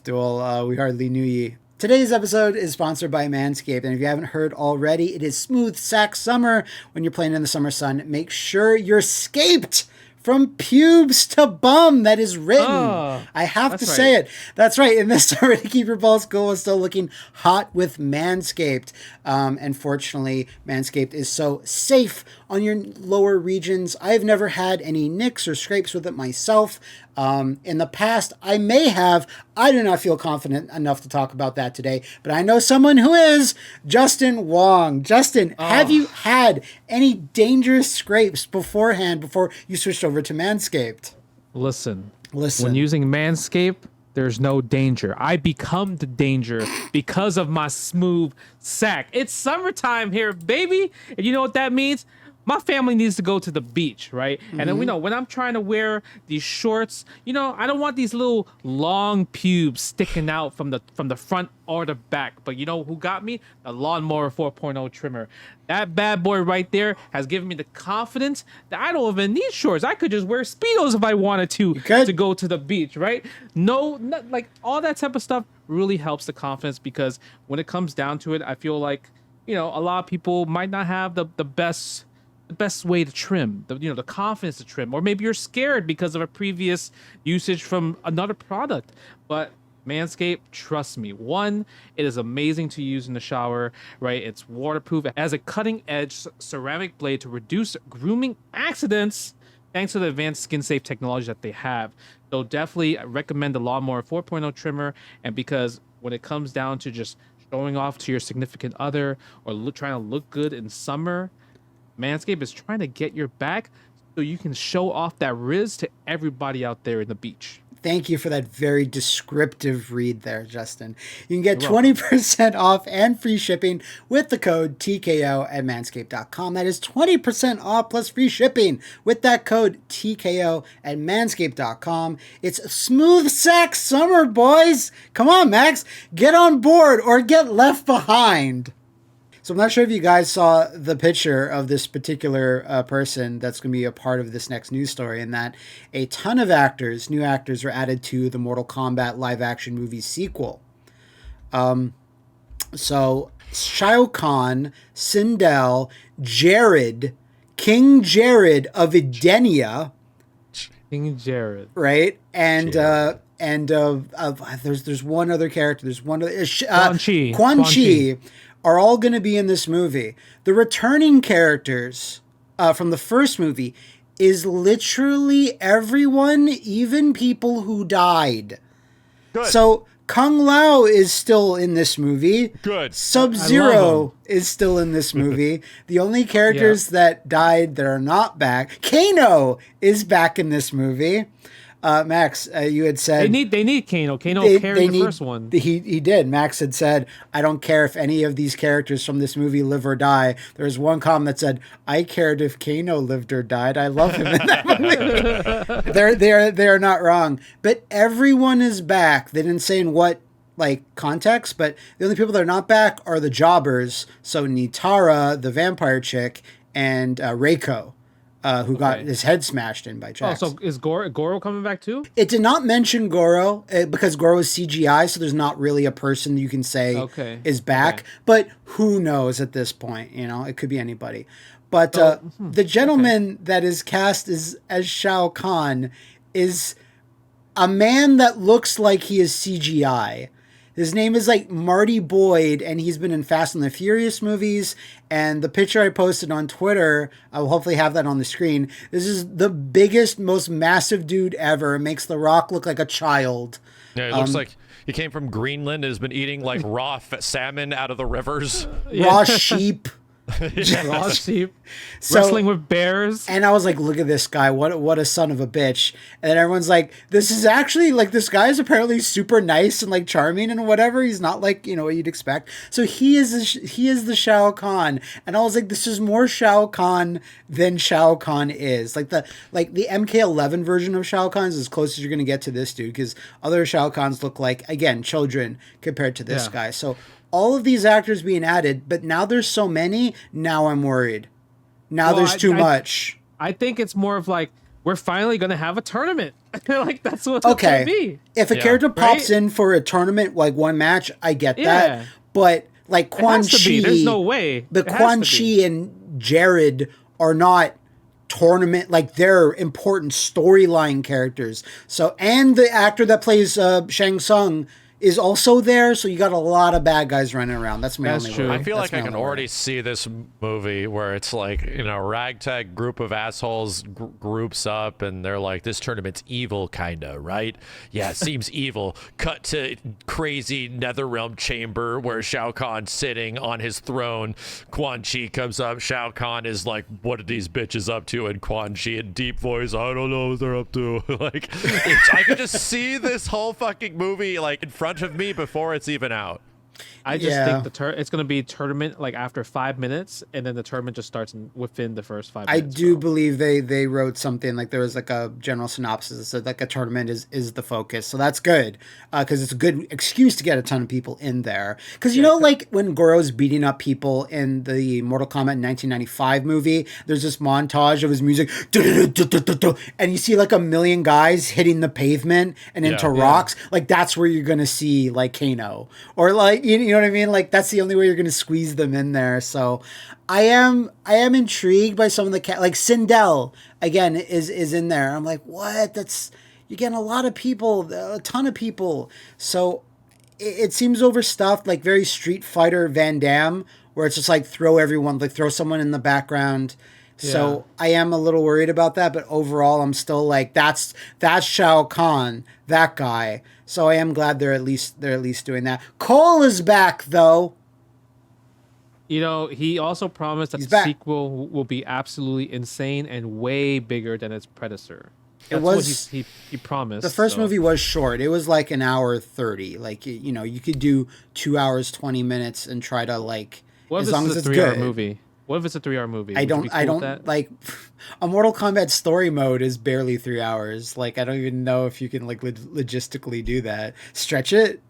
S1: Duel. We hardly knew ye. Today's episode is sponsored by Manscaped, and if you haven't heard already, it is smooth sack summer. When you're playing in the summer sun, make sure you're scaped from pubes to bum that is written. I have to say it. That's right. In this story, to keep your balls cool is still looking hot with Manscaped. And fortunately, Manscaped is so safe on your lower regions. I've never had any nicks or scrapes with it myself. In the past, I may have. I do not feel confident enough to talk about that today, but I know someone who is. Justin Wong. Justin, have you had any dangerous scrapes beforehand before you switched over to Manscaped?
S2: Listen. When using Manscaped, there's no danger. I become the danger because of my smooth sack. It's summertime here, baby. And you know what that means? My family needs to go to the beach, right? And then, when I'm trying to wear these shorts, I don't want these little long pubes sticking out from the front or the back. But you know who got me? The Lawnmower 4.0 trimmer. That bad boy right there has given me the confidence that I don't even need shorts. I could just wear Speedos if I wanted to go to the beach, right? Like all that type of stuff really helps the confidence, because when it comes down to it, I feel like, a lot of people might not have the best way to trim, the confidence to trim, or maybe you're scared because of a previous usage from another product. But Manscaped, trust me, one, it is amazing to use in the shower, right? It's waterproof. It has a cutting-edge ceramic blade to reduce grooming accidents thanks to the advanced skin-safe technology that they have. So definitely recommend the Lawnmower 4.0 trimmer, and because when it comes down to just showing off to your significant other or trying to look good in summer, Manscaped is trying to get your back so you can show off that riz to everybody out there in the beach.
S1: Thank you for that very descriptive read there, Justin. You can get 20% off and free shipping with the code TKO at manscaped.com. That is 20% off plus free shipping with that code TKO at manscaped.com. It's smooth sack summer, boys. Come on, Max. Get on board or get left behind. So I'm not sure if you guys saw the picture of this particular person that's going to be a part of this next news story, and that a ton of new actors are added to the Mortal Kombat live-action movie sequel. So Shao Kahn, Sindel, Jared, King Jared of Edenia.
S2: King Jared.
S1: Right? And there's one other character. There's one other... Quan Chi. Are all going to be in this movie. The returning characters from the first movie is literally everyone, even people who died.
S3: Good.
S1: So Kung Lao is still in this movie.
S3: Good.
S1: Sub-Zero is still in this movie. The only characters that died that are not back, Kano is back in this movie. Max, you had said
S2: they need Kano. Kano carried the first one.
S1: He did. Max had said, "I don't care if any of these characters from this movie live or die." There was one comment that said, "I cared if Kano lived or died. I love him in that movie." They are not wrong. But everyone is back. They didn't say in what context, but the only people that are not back are the jobbers. So Nitara, the vampire chick, and Reiko. Who got his head smashed in by Jax.
S2: Oh, so is Goro coming back too?
S1: It did not mention Goro because Goro is CGI, so there's not really a person you can say is back. Okay. But who knows at this point? It could be anybody. But the gentleman that is cast as Shao Kahn is a man that looks like he is CGI. His name is Marty Boyd, and he's been in Fast and the Furious movies. And the picture I posted on Twitter, I will hopefully have that on the screen. This is the biggest, most massive dude ever. It makes The Rock look like a child.
S3: Yeah, it looks like he came from Greenland and has been eating raw salmon out of the rivers.
S1: Raw sheep.
S2: Raw sheep. Wrestling with bears.
S1: And I was like, look at this guy. What a son of a bitch. And then everyone's like, this is actually this guy is apparently super nice and charming and whatever. He's not what you'd expect. So he is the Shao Kahn. And I was like, this is more Shao Kahn than Shao Kahn is. The MK11 version of Shao Kahn is as close as you're going to get to this dude, because other Shao Kahns look again, children compared to this guy. So all of these actors being added, but now there's so many, now I'm worried. Now there's too much.
S2: I think it's more of we're finally going to have a tournament. That's what it's going to be.
S1: If a character pops in for a tournament, one match, I get that. But Quan Chi,
S2: there's no way.
S1: But Quan Chi and Jared are not tournament, like they're important storyline characters. So, and the actor that plays Shang Tsung is also there, so you got a lot of bad guys running around. That's only
S2: true.
S3: I feel like I can already see this movie where it's like, you know, ragtag group of assholes groups up and they're like, this tournament's evil, kinda, right? Yeah, it seems evil. Cut to crazy Netherrealm chamber where Shao Kahn's sitting on his throne. Quan Chi comes up. Shao Kahn is like, what are these bitches up to? And Quan Chi in deep voice, I don't know what they're up to. Like, I could just see this whole fucking movie like in front of me before it's even out.
S2: I just think it's going to be tournament like after 5 minutes, and then the tournament just starts within the first 5 minutes.
S1: I do believe they wrote something like there was like a general synopsis that said like a tournament is the focus, so that's good because it's a good excuse to get a ton of people in there. Because you know, like when Goro's beating up people in the Mortal Kombat 1995 movie, there's this montage of his music, and you see like a million guys hitting the pavement and into rocks. Like that's where you're gonna see like Kano or like. You know what I mean? Like that's the only way you're gonna squeeze them in there. So, I am intrigued by some of the like Sindel again is in there. I'm like, what? You're getting a lot of people, a ton of people. So, it seems overstuffed, like very Street Fighter Van Damme, where it's just like throw someone in the background. So I am a little worried about that, but overall, I'm still like, that's Shao Kahn, that guy. So I am glad they're at least doing that. Cole is back though.
S2: You know, he also promised that the sequel will be absolutely insane and way bigger than its predecessor. That's what he promised.
S1: The first movie was short. It was like an hour 30. Like you know, you could do 2 hours 20 minutes and try to like as long as it's
S2: 3-hour movie. What if it's a 3-hour movie?
S1: I don't like a Mortal Kombat story mode is barely 3 hours. Like I don't even know if you can like logistically do that. Stretch it.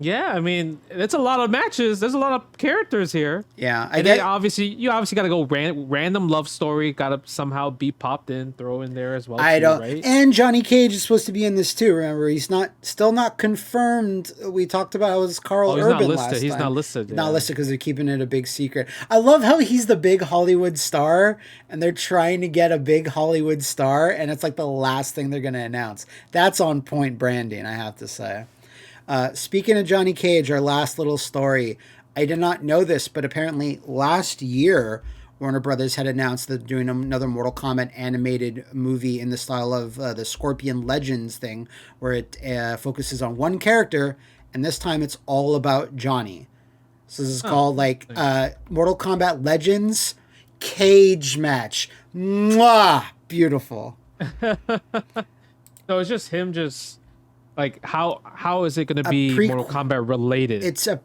S2: Yeah, I mean, it's a lot of matches. There's a lot of characters here.
S1: Yeah,
S2: you obviously got to go random love story. Got to somehow be popped in, throw in there as well. Right?
S1: And Johnny Cage is supposed to be in this too. Remember, he's still not confirmed. We talked about how it was Carl Urban last time.
S2: He's not listed.
S1: Not listed because they're keeping it a big secret. I love how he's the big Hollywood star, and they're trying to get a big Hollywood star, and it's like the last thing they're going to announce. That's on point branding, I have to say. Speaking of Johnny Cage, our last little story, I did not know this, but apparently last year, Warner Brothers had announced that they're doing another Mortal Kombat animated movie in the style of the Scorpion Legends thing, where it focuses on one character, and this time it's all about Johnny. So this is called like Mortal Kombat Legends Cage Match. Mwah! Beautiful.
S2: So it's just him like how is it going to be Mortal Kombat related?
S1: It's a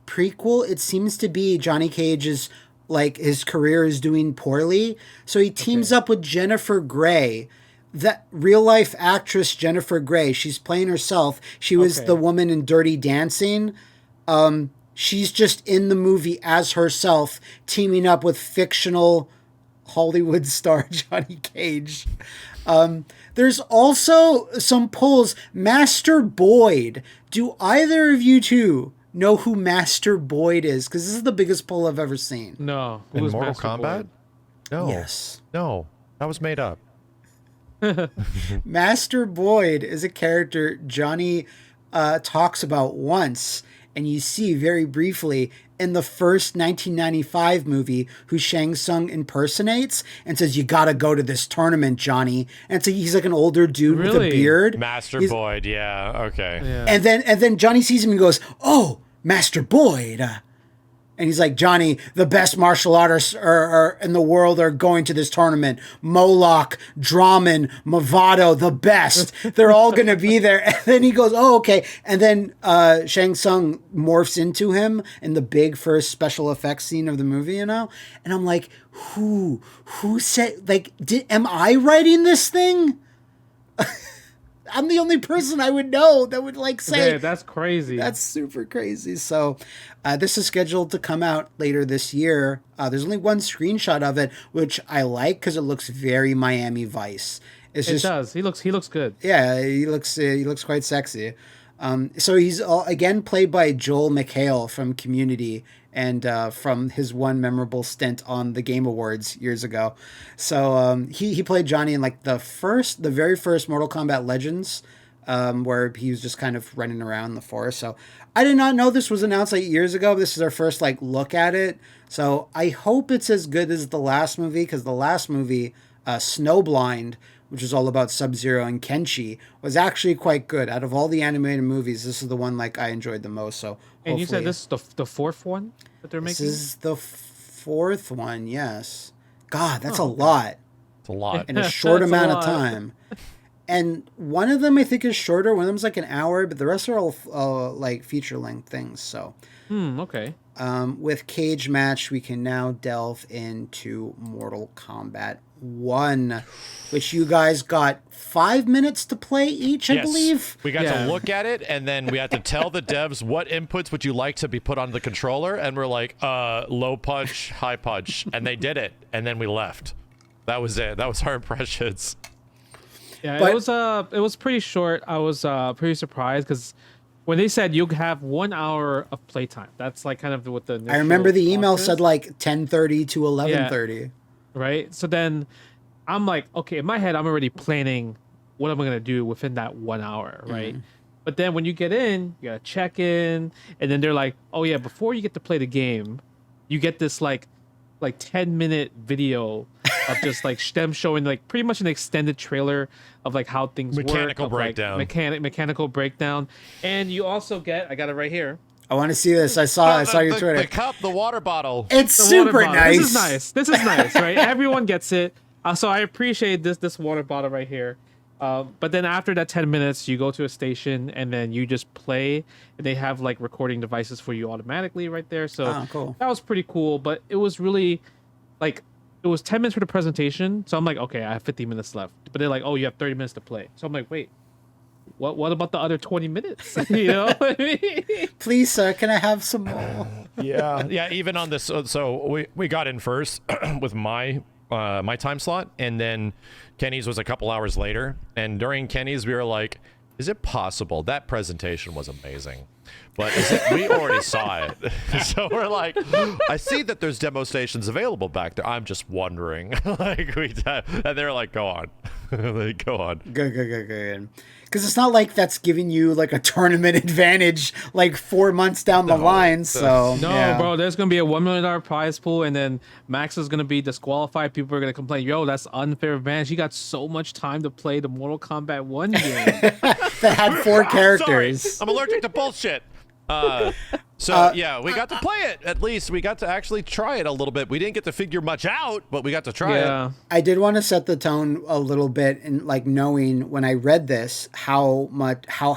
S1: prequel. It seems to be Johnny Cage's like his career is doing poorly, so he teams up with Jennifer Grey, that real life actress Jennifer Grey. She's playing herself. She was the woman in Dirty Dancing. She's just in the movie as herself, teaming up with fictional Hollywood star Johnny Cage. There's also some polls. Master Boyd. Do either of you two know who Master Boyd is? Because this is the biggest poll I've ever seen.
S2: No.
S3: In Mortal Kombat? No.
S1: Yes.
S3: No. That was made up.
S1: Master Boyd is a character Johnny talks about once, and you see very briefly in the first 1995 movie who Shang Tsung impersonates and says, you gotta go to this tournament, Johnny. And so he's like an older dude with a beard.
S3: Master Boyd, yeah, okay.
S1: Yeah. And then Johnny sees him and goes, oh, Master Boyd. And he's like, Johnny, the best martial artists are in the world are going to this tournament. Moloch, Draman, Movado, the best. They're all going to be there. And then he goes, oh, okay. And then Shang Tsung morphs into him in the big first special effects scene of the movie, you know? And I'm like, who said, like, am I writing this thing? I'm the only person I would know that would like say.
S2: Yeah, that's crazy.
S1: That's super crazy. So this is scheduled to come out later this year. There's only one screenshot of it, which I like because it looks very Miami Vice. It does.
S2: He looks good.
S1: Yeah, he looks quite sexy. So he's again played by Joel McHale from Community and from his one memorable stint on the Game Awards years ago. So he played Johnny in like the very first Mortal Kombat Legends, where he was just kind of running around the forest. So I did not know this was announced like years ago. This is our first like look at it. So I hope it's as good as the last movie, because the last movie, Snowblind, which is all about Sub-Zero and Kenshi, was actually quite good. Out of all the animated movies, this is the one like I enjoyed the most. So
S2: and you said this is the fourth one that they're making?
S1: This is the fourth one, yes. God, that's a lot.
S3: It's a lot.
S1: In a short amount of time. And one of them I think is shorter. One of them's like an hour, but the rest are all like feature-length things. So,
S2: okay.
S1: With Cage Match, we can now delve into Mortal Kombat 1, which you guys got 5 minutes to play each, I believe.
S3: We got to look at it, and then we had to tell the devs what inputs would you like to be put on the controller, and we're like, low punch, high punch, and they did it, and then we left. That was it. That was our impressions.
S2: Yeah, it was pretty short. I was pretty surprised because when they said you have 1 hour of playtime, that's like kind of what the
S1: I remember the email said like 10:30 to 11:30.
S2: Yeah. Right? So then I'm like, okay, in my head, I'm already planning what am I going to do within that 1 hour, right? But then when you get in, you got to check in, and then they're like, oh yeah, before you get to play the game, you get this like 10-minute video of just like them showing like pretty much an extended trailer of like how things
S3: mechanical
S2: work.
S3: Breakdown.
S2: Like, mechanical breakdown. And you also get, I got it right here.
S1: I want to see this. I saw your Twitter.
S3: The cup, the water bottle.
S1: It's super nice.
S2: This is nice, right? Everyone gets it. So I appreciate this water bottle right here. But then after that 10 minutes, you go to a station and then you just play. And they have like recording devices for you automatically right there. So
S1: cool.
S2: That was pretty cool. But it was really like, it was 10 minutes for the presentation. So I'm like, okay, I have 50 minutes left. But they're like, oh, you have 30 minutes to play. So I'm like, wait. What about the other 20 minutes? You know what I mean?
S1: Please, sir, can I have some more?
S3: Yeah. Even on this, so we got in first with my time slot, and then Kenny's was a couple hours later. And during Kenny's, we were like, is it possible? That presentation was amazing, but we already saw it. So we're like, I see that there's demo stations available back there. I'm just wondering. And they're like, go on. Go on.
S1: Good. Because it's not like that's giving you like a tournament advantage like 4 months down the line. So
S2: bro, there's gonna be a $1 million prize pool, and then Max is gonna be disqualified. People are gonna complain, yo, that's unfair advantage. You got so much time to play the Mortal Kombat 1 game
S1: that had 4 characters.
S3: Sorry. I'm allergic to bullshit. We got to play it. At least we got to actually try it a little bit. We didn't get to figure much out, but we got to try it.
S1: I did want to set the tone a little bit, and like knowing when I read this how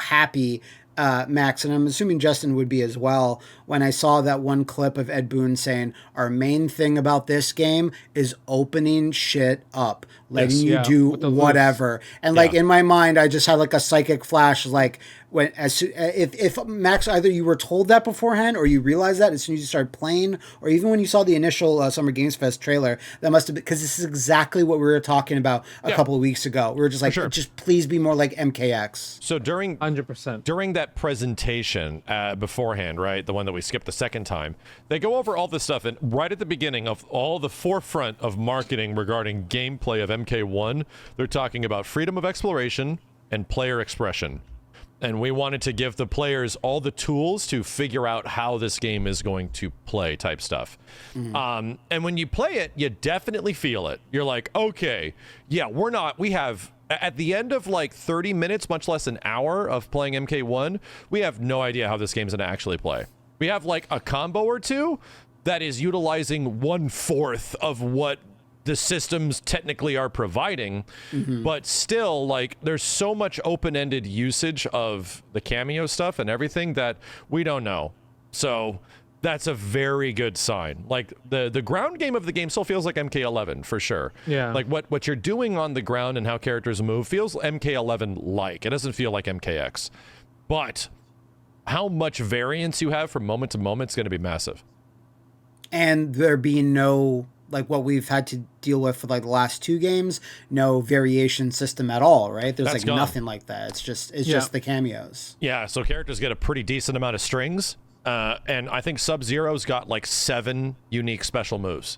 S1: happy Max, and I'm assuming Justin would be as well, when I saw that one clip of Ed Boon saying our main thing about this game is opening shit up, letting you do whatever. And like in my mind, I just had like a psychic flash, like if Max, either you were told that beforehand or you realized that as soon as you started playing, or even when you saw the initial Summer Games Fest trailer, that must have been, because this is exactly what we were talking about a couple of weeks ago. We were just like, just please be more like MKX.
S3: So during
S2: 100%
S3: during that presentation beforehand, right, the one that we skipped the second time, they go over all this stuff, and right at the beginning of all the forefront of marketing regarding gameplay of MK1, they're talking about freedom of exploration and player expression. And we wanted to give the players all the tools to figure out how this game is going to play, type stuff. And when you play it, you definitely feel it. You're like, okay, yeah, we have, at the end of like 30 minutes, much less an hour of playing MK1, we have no idea how this game's going to actually play. We have like a combo or two that is utilizing 1/4 of what the systems technically are providing, but still, like, there's so much open-ended usage of the cameo stuff and everything that we don't know. So that's a very good sign. Like, the ground game of the game still feels like MK11 for sure.
S2: Yeah.
S3: Like what you're doing on the ground and how characters move feels MK11 like. It doesn't feel like MKX. But how much variance you have from moment to moment is going to be massive.
S1: And there being no like what we've had to deal with for like the last 2 games, no variation system at all, right? There's like nothing like that. It's just the cameos.
S3: Yeah, so characters get a pretty decent amount of strings, and I think Sub-Zero's got like 7 unique special moves.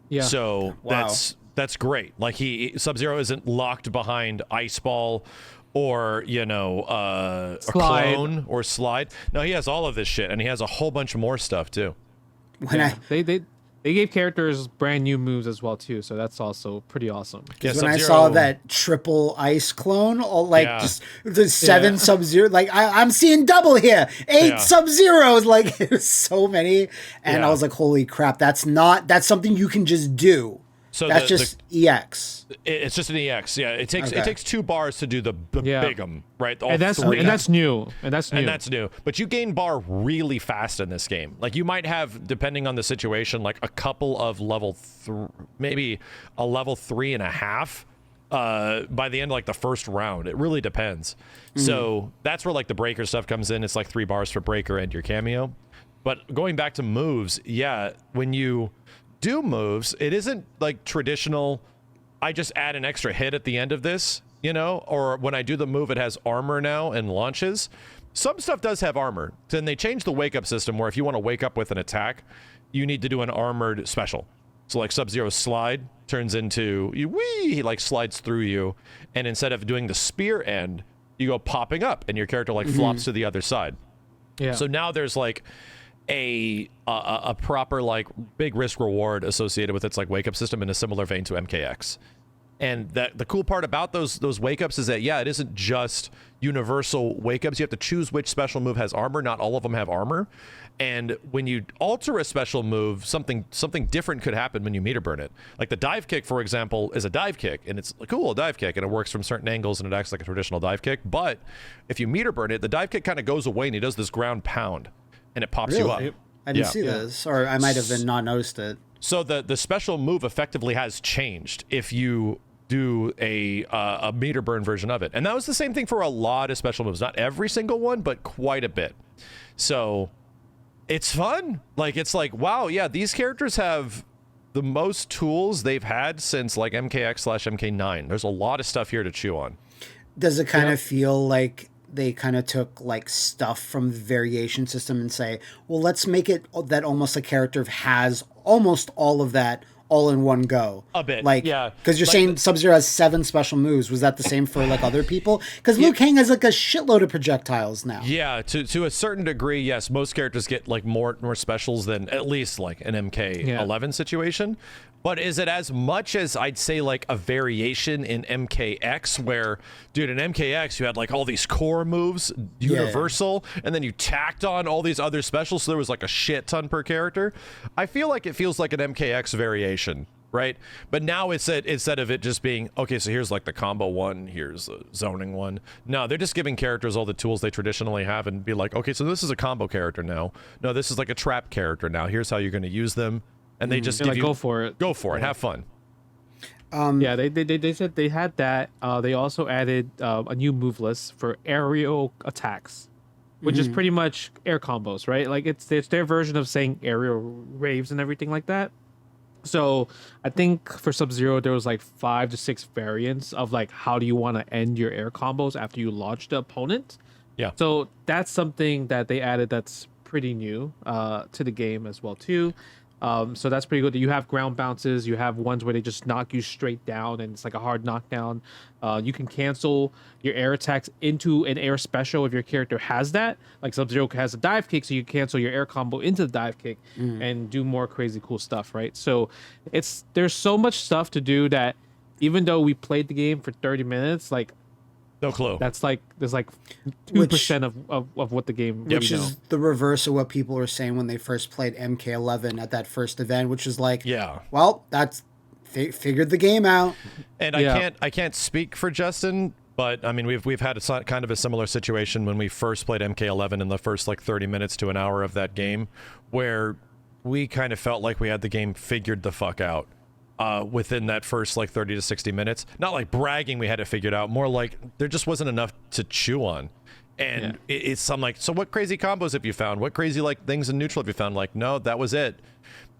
S3: Yeah. So that's great. Like Sub-Zero isn't locked behind Ice Ball or, you know, a clone or slide. No, he has all of this shit, and he has a whole bunch more stuff too.
S2: They gave characters brand new moves as well too, so that's also pretty awesome.
S1: Yeah, when I saw that triple ice clone, just the 7 Sub-Zero, like I'm seeing double here, 8 Sub-Zeros, like it was so many, and I was like, holy crap, that's something you can just do. So that's just EX.
S3: It's just an EX. Yeah, it takes 2 bars to do the big'em, right?
S2: And that's new. And that's new.
S3: But you gain bar really fast in this game. Like you might have, depending on the situation, like a couple of maybe a level 3.5 by the end of like the first round. It really depends. So that's where like the breaker stuff comes in. It's like 3 bars for breaker and your cameo. But going back to moves, when you do moves, it isn't like traditional, I just add an extra hit at the end of this, you know, or when I do the move, it has armor now and launches. Some stuff does have armor. Then they changed the wake up system where if you want to wake up with an attack, you need to do an armored special. So like Sub-Zero slide turns into, he like slides through you. And instead of doing the spear end, you go popping up and your character like flops to the other side. Yeah. So now there's like a proper like big risk reward associated with its like wake up system in a similar vein to MKX. And that the cool part about those wake ups is that it isn't just universal wake ups. You have to choose which special move has armor. Not all of them have armor. And when you alter a special move, something different could happen when you meter burn it. Like the dive kick, for example, is a dive kick, and it's a cool dive kick, and it works from certain angles, and it acts like a traditional dive kick. But if you meter burn it, the dive kick kind of goes away, and he does this ground pound. And it pops you up.
S1: I didn't see this, or I might have not noticed it.
S3: So the special move effectively has changed if you do a meter burn version of it. And that was the same thing for a lot of special moves. Not every single one, but quite a bit. So it's fun. Like, it's like, wow, these characters have the most tools they've had since like MKX/MK9. There's a lot of stuff here to chew on.
S1: Does it kind of feel like they kind of took like stuff from the variation system and say, well, let's make it that almost a character has almost all of that all in one go?
S3: A bit,
S1: like, because you're saying Sub-Zero has 7 special moves. Was that the same for like other people? Because Liu Kang has like a shitload of projectiles now. Yeah,
S3: to a certain degree, yes. Most characters get like more specials than at least like an MK11 situation. But is it as much as I'd say like a variation in MKX where, dude, in MKX you had like all these core moves, universal, and then you tacked on all these other specials, so there was like a shit ton per character. I feel like it feels like an MKX variation, right? But now instead of it just being, okay, so here's like the combo one, here's the zoning one. No, they're just giving characters all the tools they traditionally have and be like, okay, so this is a combo character now. No, this is like a trap character now. Here's how you're going to use them. And they just give you,
S2: go for it.
S3: Go for it. Have fun.
S2: They said they had that. They also added a new move list for aerial attacks, which is pretty much air combos, right? Like it's their version of saying aerial raves and everything like that. So I think for Sub-Zero there was like 5 to 6 variants of like how do you want to end your air combos after you launch the opponent.
S3: Yeah.
S2: So that's something that they added that's pretty new to the game as well too. So that's pretty good. You have ground bounces. You have ones where they just knock you straight down, and it's like a hard knockdown. You can cancel your air attacks into an air special if your character has that. Like Sub-Zero has a dive kick, so you cancel your air combo into the dive kick and do more crazy cool stuff, right? So there's so much stuff to do that even though we played the game for 30 minutes, like
S3: no clue.
S2: That's like there's like 2% of what the game.
S1: Which is the reverse of what people were saying when they first played MK11 at that first event, which is like, well, that's figured the game out.
S3: And I can't speak for Justin, but I mean we've had a kind of a similar situation when we first played MK11 in the first like 30 minutes to an hour of that game, where we kind of felt like we had the game figured the fuck out. Within that first like 30 to 60 minutes. Not like bragging we had it figured out, more like there just wasn't enough to chew on. And I'm like, so what crazy combos have you found? What crazy like things in neutral have you found? Like, no, that was it.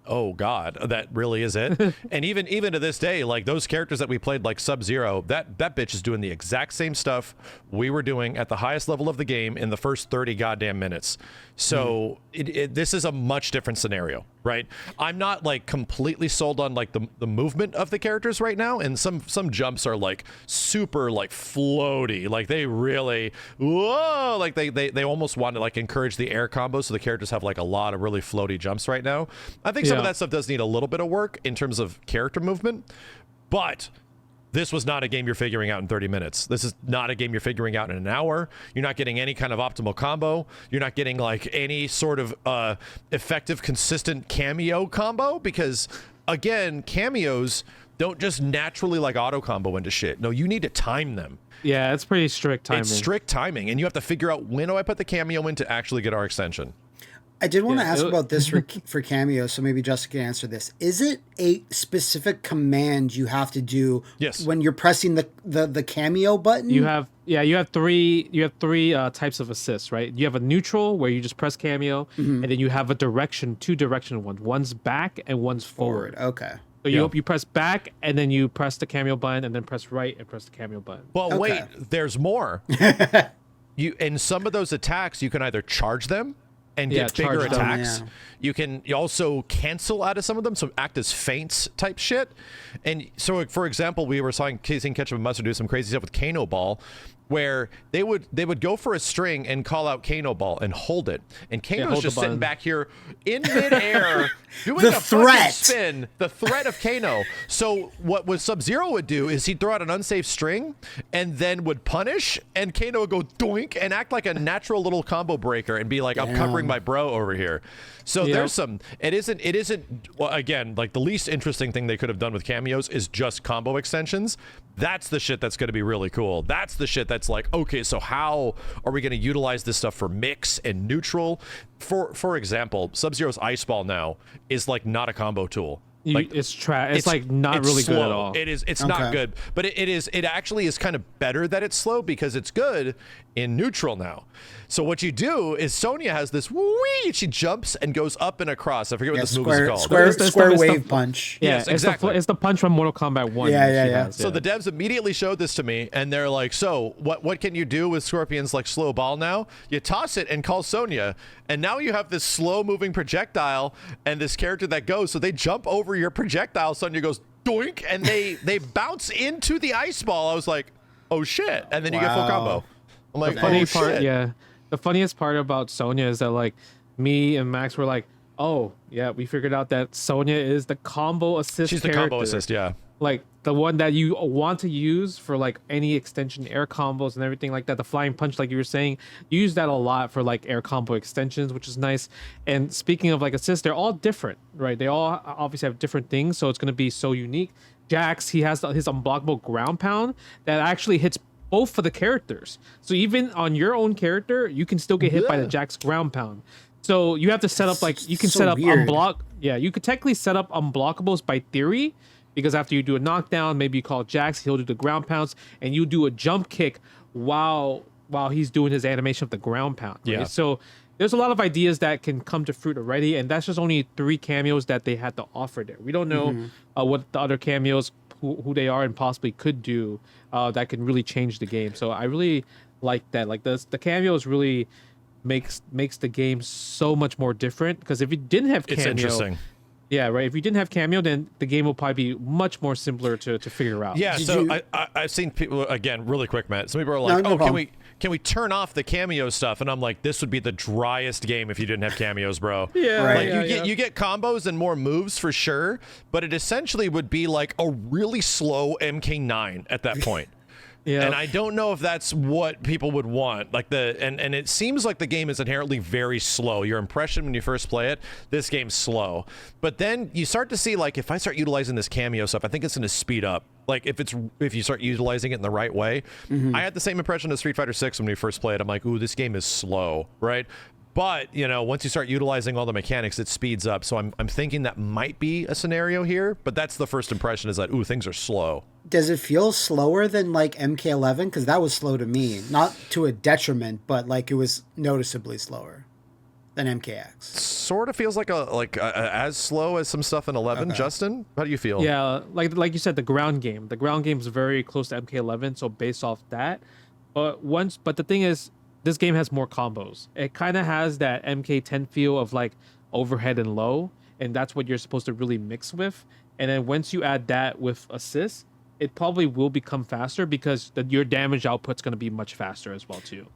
S3: oh god, that really is it. And even to this day, like those characters that we played, like Sub-Zero, that bitch is doing the exact same stuff we were doing at the highest level of the game in the first 30 goddamn minutes. So this is a much different scenario, right? I'm not like completely sold on like the movement of the characters right now, and some jumps are like super like floaty, like they really whoa, like they almost want to like encourage the air combo, so the characters have like a lot of really floaty jumps right now. I think some of that stuff does need a little bit of work in terms of character movement, but this was not a game you're figuring out in 30 minutes. This is not a game you're figuring out in an hour. You're not getting any kind of optimal combo. You're not getting like any sort of effective, consistent cameo combo, because again, cameos don't just naturally like auto combo into shit. No, you need to time them.
S2: Yeah, it's pretty strict timing.
S3: It's strict timing, and you have to figure out when do I put the cameo in to actually get our extension.
S1: I did want to ask about this for cameo, so maybe Justin can answer this. Is it a specific command you have to do when you're pressing the cameo button?
S2: You have three types of assists, right? You have a neutral where you just press cameo, and then you have a two direction ones. One's back and one's forward.
S1: Okay.
S2: So you press back, and then you press the cameo button, and then press right and press the cameo button.
S3: Well, wait, there's more. In some of those attacks, you can either charge them and get bigger attacks. You also cancel out of some of them, so act as feints type shit. And so, for example, we were seeing Ketchup and Mustard do some crazy stuff with Kano Ball, where they would go for a string and call out Kano Ball and hold it, and Kano's just sitting back here in midair doing a fucking spin, the threat of Kano. So what Sub-Zero would do is he'd throw out an unsafe string and then would punish, and Kano would go doink and act like a natural little combo breaker and be like, I'm covering my bro over here. So there's it isn't well, again, like the least interesting thing they could have done with cameos is just combo extensions. That's the shit that's going to be really cool. That's the shit that's like, okay, so how are we going to utilize this stuff for mix and neutral? For example, Sub-Zero's Ice Ball now is like not a combo tool. Like
S2: it's trash. It's like not really
S3: slow.
S2: Good at all.
S3: It is. It's not good, but it actually is kind of better that it's slow because it's good in neutral now. So what you do is Sonya has this wee. She jumps and goes up and across. I forget what this move is called.
S1: Square wave punch.
S2: Yes, exactly. It's the punch from Mortal Kombat 1.
S1: Yeah.
S3: So the devs immediately showed this to me, and they're like, "So what can you do with Scorpion's like slow ball now? You toss it and call Sonya, and now you have this slow moving projectile and this character that goes. So they jump over your projectile. Sonya goes doink, and they bounce into the ice ball. I was like, oh shit, and then you get full combo. I'm like,
S2: the funniest part about Sonya is that like me and Max were like, oh yeah, we figured out that Sonya is the combo assist.
S3: She's
S2: character.
S3: The combo assist, yeah.
S2: Like the one that you want to use for like any extension air combos and everything like that. The flying punch, like you were saying, you use that a lot for like air combo extensions, which is nice. And speaking of like assists, they're all different, right? They all obviously have different things, so it's going to be so unique. Jax, he has his unblockable ground pound that actually hits both for the characters. So even on your own character, you can still get hit by the Jax ground pound. So you have to set up like you can set up unblock. Yeah, you could technically set up unblockables by theory, because after you do a knockdown, maybe you call Jax, he'll do the ground pounds, and you do a jump kick while he's doing his animation of the ground pound. Right?
S3: Yeah.
S2: So there's a lot of ideas that can come to fruit already, and that's just only 3 cameos that they had to offer there. We don't know what the other cameos, who they are and possibly could do that can really change the game. So I really like that. Like the cameos really makes the game so much more different, because if you didn't have cameo,
S3: it's interesting.
S2: Yeah, right. If you didn't have cameo, then the game will probably be much more simpler to figure out.
S3: Yeah. I've seen people, again, really quick, Matt. Some people are like, can we turn off the cameo stuff? And I'm like, this would be the driest game if you didn't have cameos, bro.
S2: Yeah.
S1: Right.
S3: Like you get combos and more moves for sure, but it essentially would be like a really slow MK9 at that point.
S2: Yeah.
S3: And I don't know if that's what people would want. Like and it seems like the game is inherently very slow. Your impression when you first play it, this game's slow. But then you start to see, like, if I start utilizing this cameo stuff, I think it's going to speed up. Like if you start utilizing it in the right way. I had the same impression of Street Fighter 6 when we first played. I'm like, ooh, this game is slow, right? But, you know, once you start utilizing all the mechanics, it speeds up. So I'm thinking that might be a scenario here, but that's the first impression, is that, ooh, things are slow.
S1: Does it feel slower than like MK11? Because that was slow to me. Not to a detriment, but like it was noticeably slower. than MKX.
S3: Sort of feels like as slow as some stuff in 11.
S1: Okay.
S3: Justin, how do you feel?
S2: Yeah, like you said, the ground game is very close to MK11, so based off that, but the thing is, this game has more combos. It kind of has that MK10 feel of like overhead and low, and that's what you're supposed to really mix with. And then once you add that with assist, it probably will become faster because your damage output's going to be much faster as well too.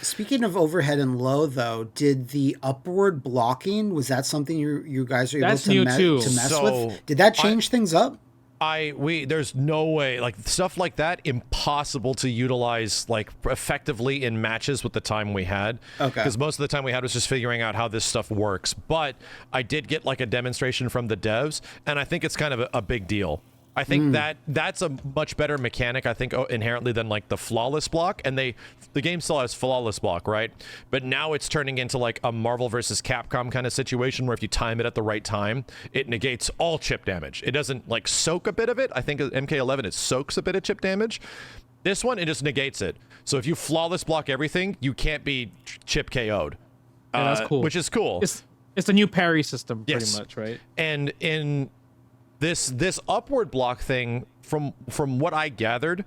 S1: Speaking of overhead and low, though, did the upward blocking, was that something you guys are able
S2: That's
S1: to,
S2: new too.
S1: to mess
S3: So,
S1: with? Did that change things up?
S3: There's no way, like stuff like that, impossible to utilize like effectively in matches with the time we had.
S1: Okay.
S3: Because most of the time we had was just figuring out how this stuff works. But I did get like a demonstration from the devs, and I think it's kind of a big deal. I think that's a much better mechanic, I think, inherently than like the flawless block. And the game still has flawless block, right? But now it's turning into like a Marvel versus Capcom kind of situation where if you time it at the right time, it negates all chip damage. It doesn't like soak a bit of it. I think MK11, it soaks a bit of chip damage. This one, it just negates it. So if you flawless block everything, you can't be chip KO'd.
S2: Yeah, that's cool.
S3: Which is cool.
S2: It's the new parry system, pretty
S3: Yes.
S2: much, right?
S3: And in this upward block thing, from what I gathered,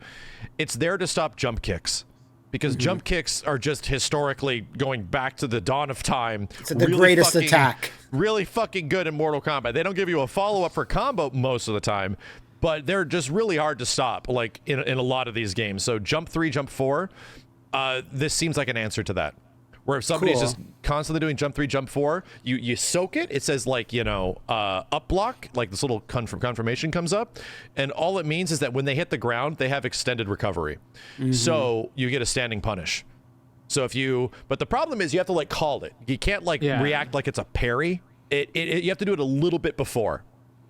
S3: it's there to stop jump kicks, because jump kicks are just historically, going back to the dawn of time,
S1: It's the greatest attack.
S3: Really fucking good in Mortal Kombat. They don't give you a follow-up for combo most of the time, but they're just really hard to stop, like in a lot of these games. So jump 3, jump 4, this seems like an answer to that. Where if somebody's just constantly doing jump 3, jump 4, you soak it. It says like, up block, like this little confirmation comes up. And all it means is that when they hit the ground, they have extended recovery. So you get a standing punish. So but the problem is you have to like call it. You can't like react like it's a parry. You have to do it a little bit before.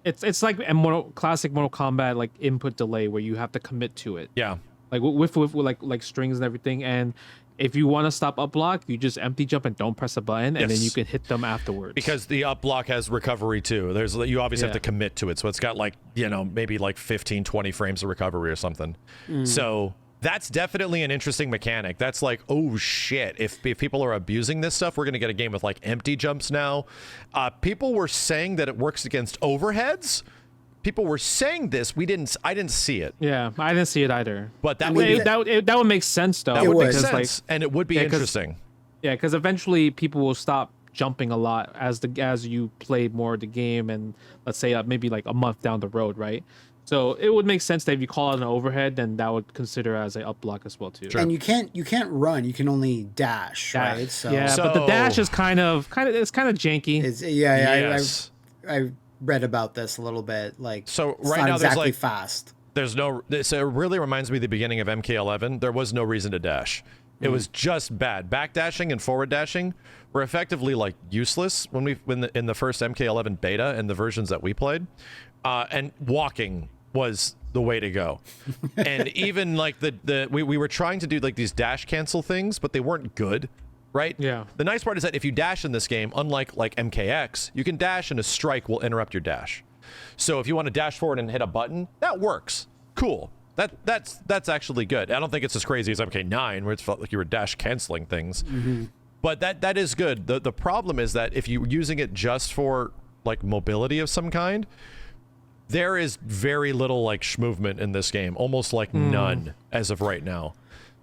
S2: It's like a classic Mortal Kombat like input delay where you have to commit to it.
S3: Yeah.
S2: Like with like strings and everything. And if you want to stop up block, you just empty jump and don't press a button, and then you can hit them afterwards.
S3: Because the up block has recovery too. You obviously have to commit to it. So it's got like, maybe like 15, 20 frames of recovery or something. So that's definitely an interesting mechanic. That's like, oh shit, if people are abusing this stuff, we're going to get a game with like empty jumps now. People were saying that it works against overheads. People were saying this. I didn't see it.
S2: Yeah, I didn't see it either.
S3: But that
S2: would make sense though.
S3: That would make
S2: because,
S3: sense, and it would be interesting.
S2: Yeah, because eventually people will stop jumping a lot as you play more of the game, and let's say maybe like a month down the road, right? So it would make sense that if you call it an overhead, then that would consider as a up block as well too.
S1: Sure. And you can't run. You can only dash, right?
S2: So but the dash is kind of janky.
S1: Yes. I read about this a little bit. Like,
S3: so
S1: it's
S3: right
S1: not
S3: now
S1: exactly
S3: there's like
S1: fast.
S3: So it really reminds me of the beginning of MK11. There was no reason to dash. It was just bad. Backdashing and forward dashing were effectively like useless in the first MK11 beta and the versions that we played. And walking was the way to go. And even like we were trying to do like these dash cancel things, but they weren't good. Right?
S2: Yeah.
S3: The nice part is that if you dash in this game, unlike like MKX, you can dash and a strike will interrupt your dash. So if you want to dash forward and hit a button, that works. Cool. That's actually good. I don't think it's as crazy as MK9, where it felt like you were dash canceling things. But that is good. The problem is that if you're using it just for like mobility of some kind, there is very little like movement in this game, almost like none as of right now.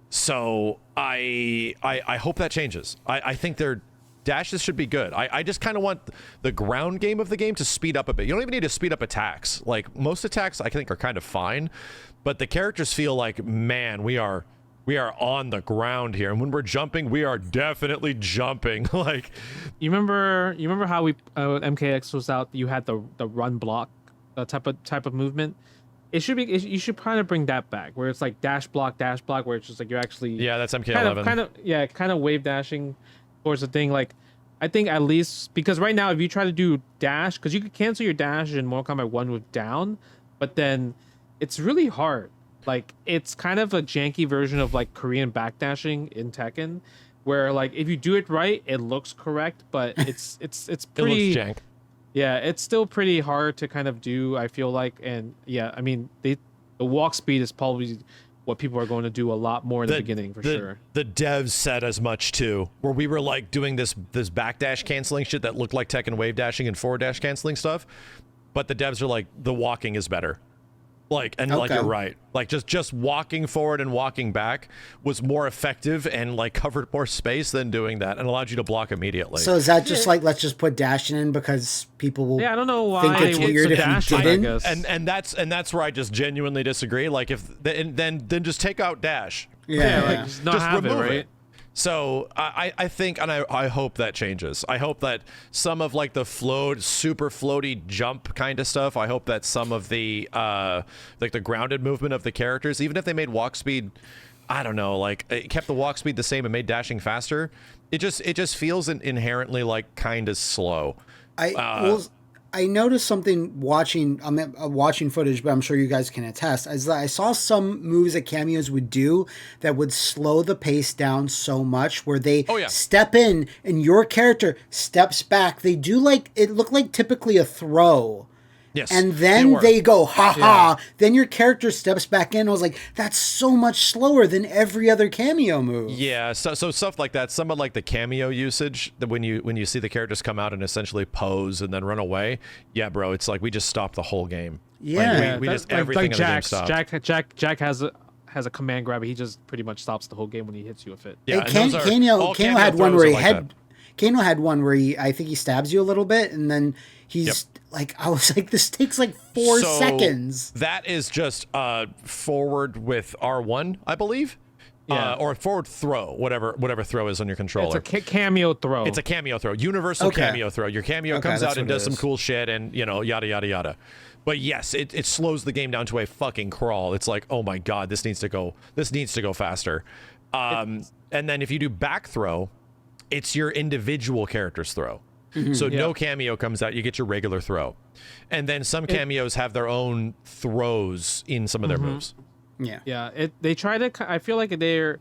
S3: So I hope that changes. I think their dashes should be good. I just kind of want the ground game of the game to speed up a bit. You don't even need to speed up attacks. Like most attacks I think are kind of fine, but the characters feel like, man, we are on the ground here, and when we're jumping, we are definitely jumping. Like,
S2: you remember how we MKX was out, you had the run block type of movement. You should kind of bring that back, where it's like dash block, where it's just like you're actually
S3: that's MK11.
S2: kind of wave dashing towards the thing. Like, I think at least because right now if you try to do dash, because you could cancel your dash in Mortal Kombat 1 with down, but then it's really hard. Like, it's kind of a janky version of like Korean backdashing in Tekken, where like if you do it right, it looks correct, but it's pretty.
S3: It looks jank.
S2: Yeah, it's still pretty hard to kind of do, I feel like. And yeah, I mean, the walk speed is probably what people are going to do a lot more in the beginning for sure.
S3: The devs said as much too, where we were like doing this backdash canceling shit that looked like Tekken wave dashing and forward dash canceling stuff, but the devs are like, the walking is better. Like, and like, you're right. Like, just walking forward and walking back was more effective and like covered more space than doing that, and allowed you to block immediately.
S1: So is that just like, let's just put dashing in because people will
S2: I don't know why
S1: think it's weird if you didn't?
S3: And that's where I just genuinely disagree. Like, if then just take out dash.
S2: Like just not have it, right?
S3: So I think, and I hope that changes. I hope that some of like the super floaty jump kind of stuff, I hope that some of the like the grounded movement of the characters, even if they made walk speed, I don't know, like it kept the walk speed the same and made dashing faster, it just feels inherently like kind of slow.
S1: I noticed something watching footage, but I'm sure you guys can attest. As I saw some moves that cameos would do that would slow the pace down so much, where they step in and your character steps back. They do like, it looked like typically a throw.
S3: Yes,
S1: and then they go, ha ha. Then your character steps back in. I was like, that's so much slower than every other cameo move.
S3: Yeah, so stuff like that. Some of like the cameo usage, that when you see the characters come out and essentially pose and then run away. Yeah, bro, it's like we just stopped the whole game.
S1: Yeah,
S3: like, we just everything in the game stopped.
S2: Jack has a command grab. He just pretty much stops the whole game when he hits you with it.
S3: Yeah,
S1: Kano had one where Kano had one where I think he stabs you a little bit, and then he's like, I was like, this takes like 4 seconds.
S3: That is just forward with R1, I believe. Or forward throw, whatever throw is on your controller.
S2: It's a cameo throw.
S3: It's a cameo throw, universal cameo throw. Your cameo comes out and does some cool shit, and yada yada yada. But yes, it slows the game down to a fucking crawl. It's like, oh my god, this needs to go faster. And then if you do back throw, it's your individual character's throw. So no cameo comes out, you get your regular throw. And then some cameos have their own throws in some of their moves.
S2: They try to, I feel like they're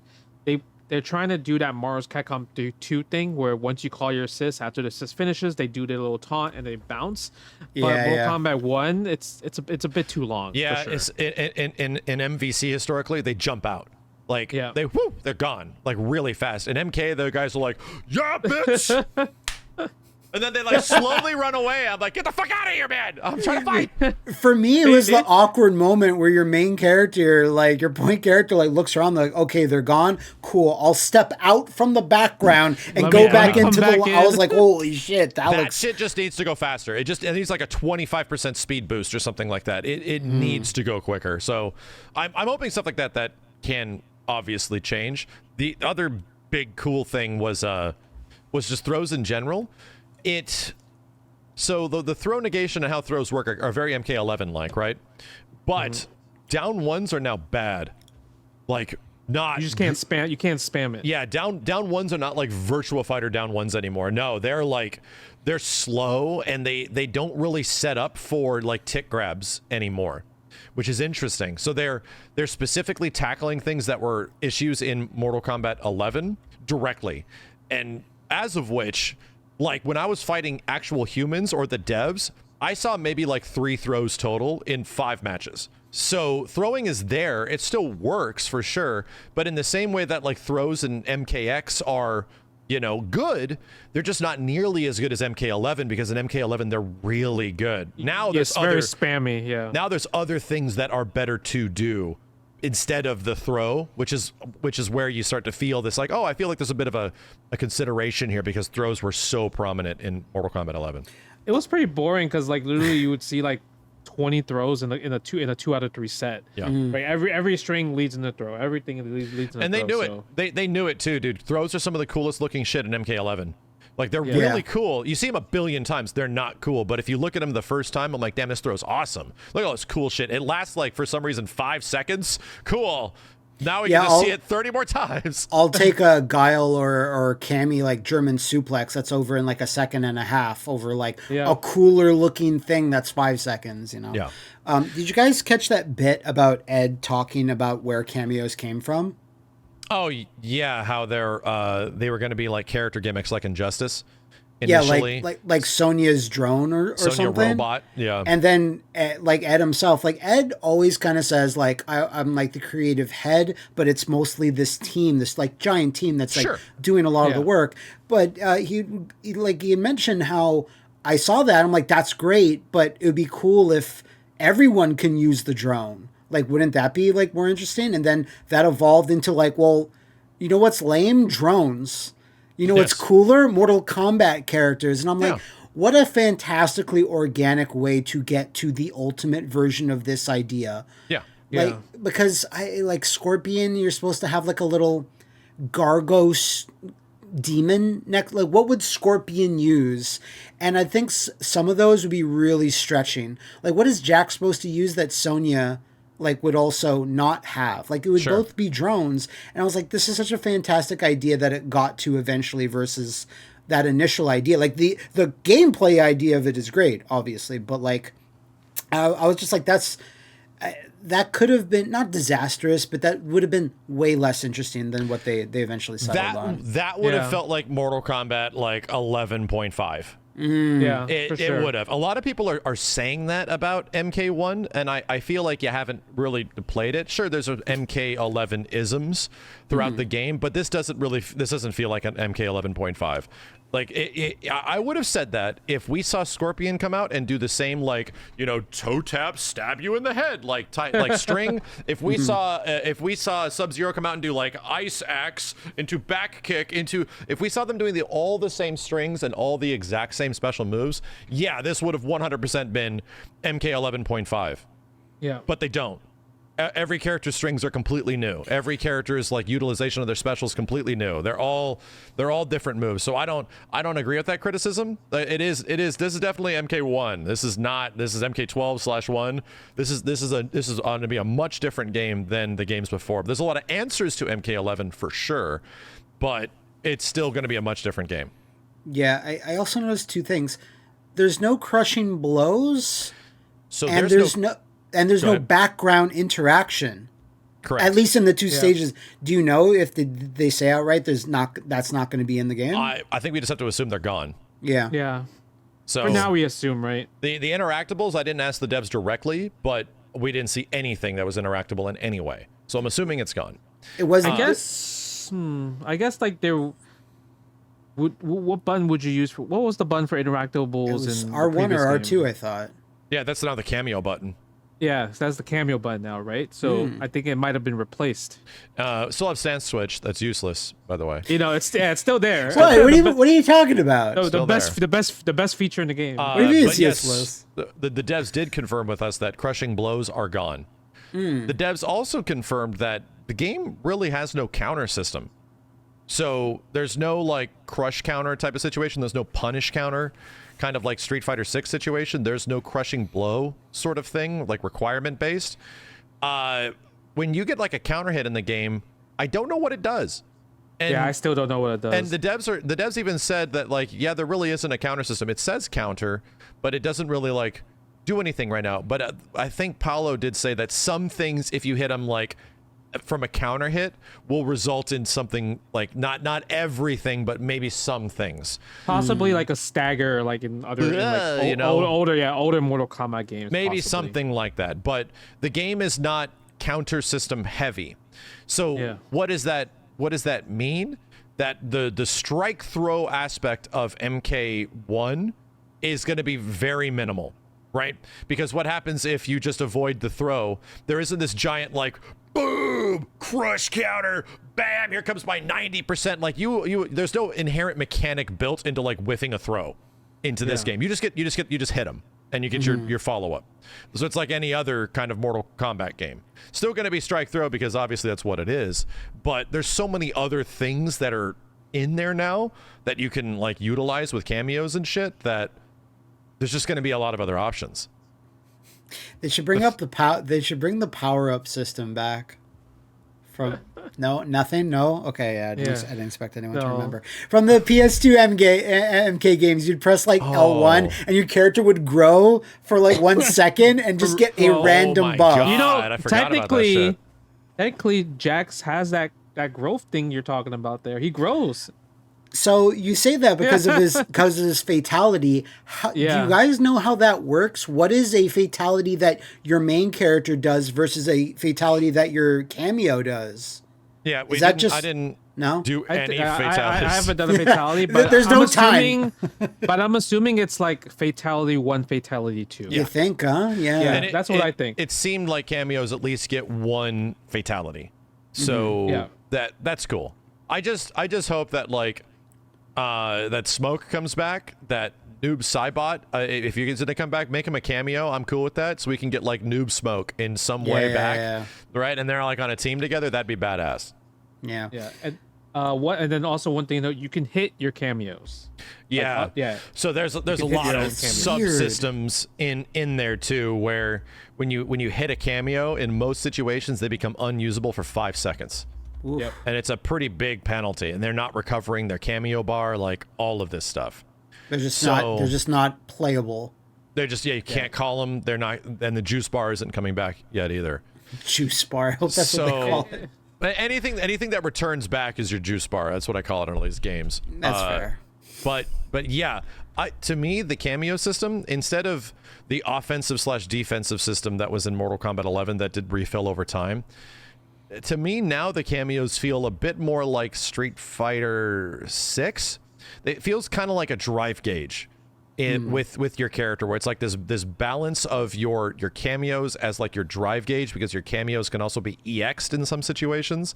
S2: trying to do that Marvel's Capcom 2 thing, where once you call your assist, after the assist finishes, they do their little taunt and they bounce. But Mortal Kombat 1, it's a bit too long.
S3: Yeah,
S2: for sure.
S3: It's in MVC historically, they jump out. Like, they're gone, like really fast. In MK, the guys are like, yeah, bitch! And then they like slowly run away. I'm like, get the fuck out of here, man! I'm trying to fight.
S1: For me, it was the awkward moment where your main character, like your point character, like looks around, like, okay, they're gone. Cool. I'll step out from the background and go back into the. I was like, holy shit, that
S3: shit just needs to go faster. It needs like a 25% speed boost or something like that. It needs to go quicker. So I'm hoping stuff like that can obviously change. The other big cool thing was just throws in general. So the throw negation and how throws work are very MK11 like, right? But down ones are now bad. Like, not,
S2: you just can't spam. You can't spam it.
S3: Yeah, down ones are not like Virtua Fighter down ones anymore. No, they're slow, and they don't really set up for like tick grabs anymore, which is interesting. So they're specifically tackling things that were issues in Mortal Kombat 11 directly, and as of which, like when I was fighting actual humans or the devs, I saw maybe like 3 throws total in 5 matches. So throwing is there. It still works for sure. But in the same way that like throws in MKX are, good, they're just not nearly as good as MK11, because in MK11, they're really good. Now there's
S2: very spammy. Yeah.
S3: Now there's other things that are better to do instead of the throw, which is where you start to feel this like, oh, I feel like there's a bit of a consideration here, because throws were so prominent in Mortal Kombat 11.
S2: It was pretty boring, because like literally you would see like 20 throws in a 2 out of 3 set.
S3: Yeah.
S2: Like every string leads in the throw. Everything leads in the throw.
S3: And they knew it. They knew it too, dude. Throws are some of the coolest looking shit in MK11. Like, they're really cool. You see them a billion times, they're not cool. But if you look at them the first time, I'm like, damn, this throw's awesome. Look at all this cool shit. It lasts, like, for some reason, 5 seconds. Cool. Now we can just see it 30 more times.
S1: I'll take a Guile or Cammy, like, German suplex that's over in, like, a second and a half over, like, a cooler looking thing that's 5 seconds,
S3: Yeah.
S1: Did you guys catch that bit about Ed talking about where cameos came from?
S3: Oh, yeah, how they were going to be like character gimmicks like Injustice. initially.
S1: Yeah, like Sonya's drone or
S3: Sonya
S1: something.
S3: Robot, yeah.
S1: And then like Ed himself, like Ed always kind of says like I'm like the creative head, but it's mostly this team, this like giant team that's like doing a lot of the work. But he had mentioned how I saw that. I'm like, that's great, but it would be cool if everyone can use the drone. Like, wouldn't that be like more interesting? And then that evolved into like, well, you know what's lame? Drones. You know what's cooler? Mortal Kombat characters. And I'm like, what a fantastically organic way to get to the ultimate version of this idea.
S3: Yeah.
S1: Like, because I like Scorpion, you're supposed to have like a little Gargos demon neck. Like, what would Scorpion use? And I think some of those would be really stretching. Like, what is Jack supposed to use that Sonya like would also not have? Like, it would both be drones. And I was like, this is such a fantastic idea that it got to eventually versus that initial idea. Like the gameplay idea of it is great, obviously, but like I was just like, that could have been not disastrous, but that would have been way less interesting than what they eventually settled on.
S3: That would have felt like Mortal Kombat like 11.5.
S2: Yeah,
S3: it would have. A lot of people are saying that about MK1, and I feel like you haven't really played it. Sure, there's MK11 isms throughout the game, but this doesn't feel like an MK11.5. Like, I would have said that if we saw Scorpion come out and do the same, like, toe tap, stab you in the head, like string. If we saw Sub-Zero come out and do like ice axe into back kick if we saw them doing all the same strings and all the exact same special moves, this would have 100% been MK11.5.
S2: Yeah,
S3: but they don't. Every character's strings are completely new. Every character's like utilization of their specials completely new. They're all different moves. So I don't agree with that criticism. This is definitely MK1. This is MK12/1. This is going to be a much different game than the games before. There's a lot of answers to MK11 for sure, but it's still going to be a much different game.
S1: Yeah, I also noticed two things. There's no crushing blows.
S3: So
S1: there's no background interaction.
S3: Correct.
S1: At least in the two stages. Do you know if they say outright that's not going to be in the game?
S3: I think we just have to assume they're gone.
S1: Yeah.
S2: Yeah.
S3: So
S2: for now we assume, right?
S3: The interactables, I didn't ask the devs directly, but we didn't see anything that was interactable in any way. So I'm assuming it's gone.
S1: It wasn't.
S2: I guess like there. What button would you use for? What was the button for interactables?
S1: It was
S2: in
S1: R1 or R2,
S2: game?
S1: I thought.
S3: Yeah, that's now the cameo button.
S2: Yeah, that's the cameo button now, right? So I think it might have been replaced.
S3: Still have stance switch. That's useless, by the way.
S2: It's still there.
S1: What are you talking about?
S2: No, the best feature in the game.
S1: What do you mean it's useless?
S3: The devs did confirm with us that crushing blows are gone. The devs also confirmed that the game really has no counter system. So there's no like crush counter type of situation. There's no punish counter, kind of like Street Fighter 6 situation. There's no crushing blow sort of thing, like requirement based. When you get like a counter hit in the game, I don't know what it does. And,
S2: I still don't know what it does.
S3: And the devs even said that like, there really isn't a counter system. It says counter, but it doesn't really like do anything right now. But I think Paolo did say that some things, if you hit them like from a counter hit, will result in something like not everything, but maybe some things.
S2: Possibly like a stagger, like in other older Mortal Kombat games.
S3: Maybe
S2: possibly.
S3: Something like that. But the game is not counter system heavy. So what does that mean? That the strike throw aspect of MK1 is going to be very minimal, right? Because what happens if you just avoid the throw? There isn't this giant like boom, crush counter, bam, here comes my 90%. Like there's no inherent mechanic built into like whiffing a throw into this game. You just hit them and you get your follow-up. So it's like any other kind of Mortal Kombat game. Still going to be strike throw because obviously that's what it is, but there's so many other things that are in there now that you can like utilize with cameos and shit that there's just going to be a lot of other options.
S1: They should bring up the power. They should bring the power-up system back. From nothing. Okay, I didn't expect anyone to remember. From the PS2 MK games, you'd press like L1, and your character would grow for like 1 second and just get a random buff.
S3: God, I forgot about that shit.
S2: Technically, Jax has that growth thing you're talking about there. He grows.
S1: So you say that because of his fatality. Do you guys know how that works? What is a fatality that your main character does versus a fatality that your cameo does?
S3: Yeah, I didn't do any fatalities.
S2: I haven't done a fatality, but
S1: there's no time.
S2: But I'm assuming it's like fatality 1, fatality 2.
S1: You think, huh? Yeah.
S2: That's what I think.
S3: It seemed like cameos at least get 1 fatality, so that's cool. I just hope that like that Smoke comes back, that Noob Cybot. If you get to come back, make him a cameo. I'm cool with that, so we can get like Noob Smoke in some way back, right? And they're like on a team together. That'd be badass.
S1: Yeah.
S2: And and then also one thing though, you can hit your cameos.
S3: Yeah. So there's a lot of subsystems in there too, where when you hit a cameo, in most situations they become unusable for 5 seconds.
S2: Yep.
S3: And it's a pretty big penalty, and they're not recovering their cameo bar, like all of this stuff.
S1: They're just not playable.
S3: They're just you can't call them. They're not, and the juice bar isn't coming back yet either.
S1: Juice bar. I hope that's what they call it.
S3: Anything that returns back is your juice bar. That's what I call it in all these games.
S1: That's fair.
S3: But yeah, to me the cameo system, instead of the offensive/defensive system that was in Mortal Kombat 11 that did refill over time, to me now the cameos feel a bit more like Street Fighter 6. It feels kind of like a drive gauge with your character, where it's like this balance of your cameos as like your drive gauge, because your cameos can also be EX'd in some situations,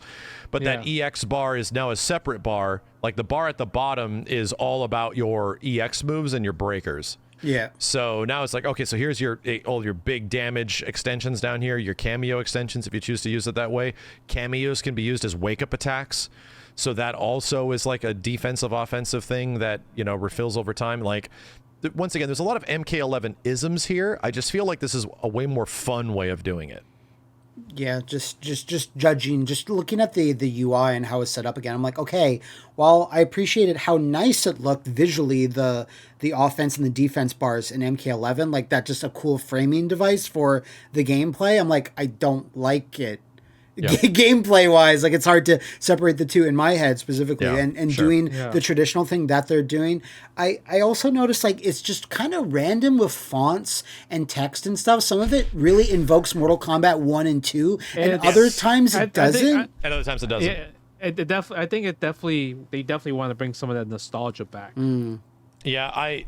S3: but that EX bar is now a separate bar. Like the bar at the bottom is all about your EX moves and your breakers.
S1: Yeah.
S3: So now it's like, okay, so here's all your big damage extensions down here, your cameo extensions, if you choose to use it that way. Cameos can be used as wake-up attacks. So that also is like a defensive, offensive thing that, refills over time. Like, once again, there's a lot of MK11 isms here. I just feel like this is a way more fun way of doing it.
S1: Yeah, just judging, just looking at the UI and how it's set up again, I'm like, okay, while I appreciated how nice it looked visually, the offense and the defense bars in MK11, like that, just a cool framing device for the gameplay, I'm like, I don't like it. Gameplay wise, like it's hard to separate the two in my head specifically, and doing the traditional thing that they're doing. I also noticed like it's just kind of random with fonts and text and stuff. Some of it really invokes Mortal Kombat 1 and 2, and other times it doesn't.
S3: And other times it doesn't.
S2: I think they definitely want to bring some of that nostalgia back.
S3: Yeah,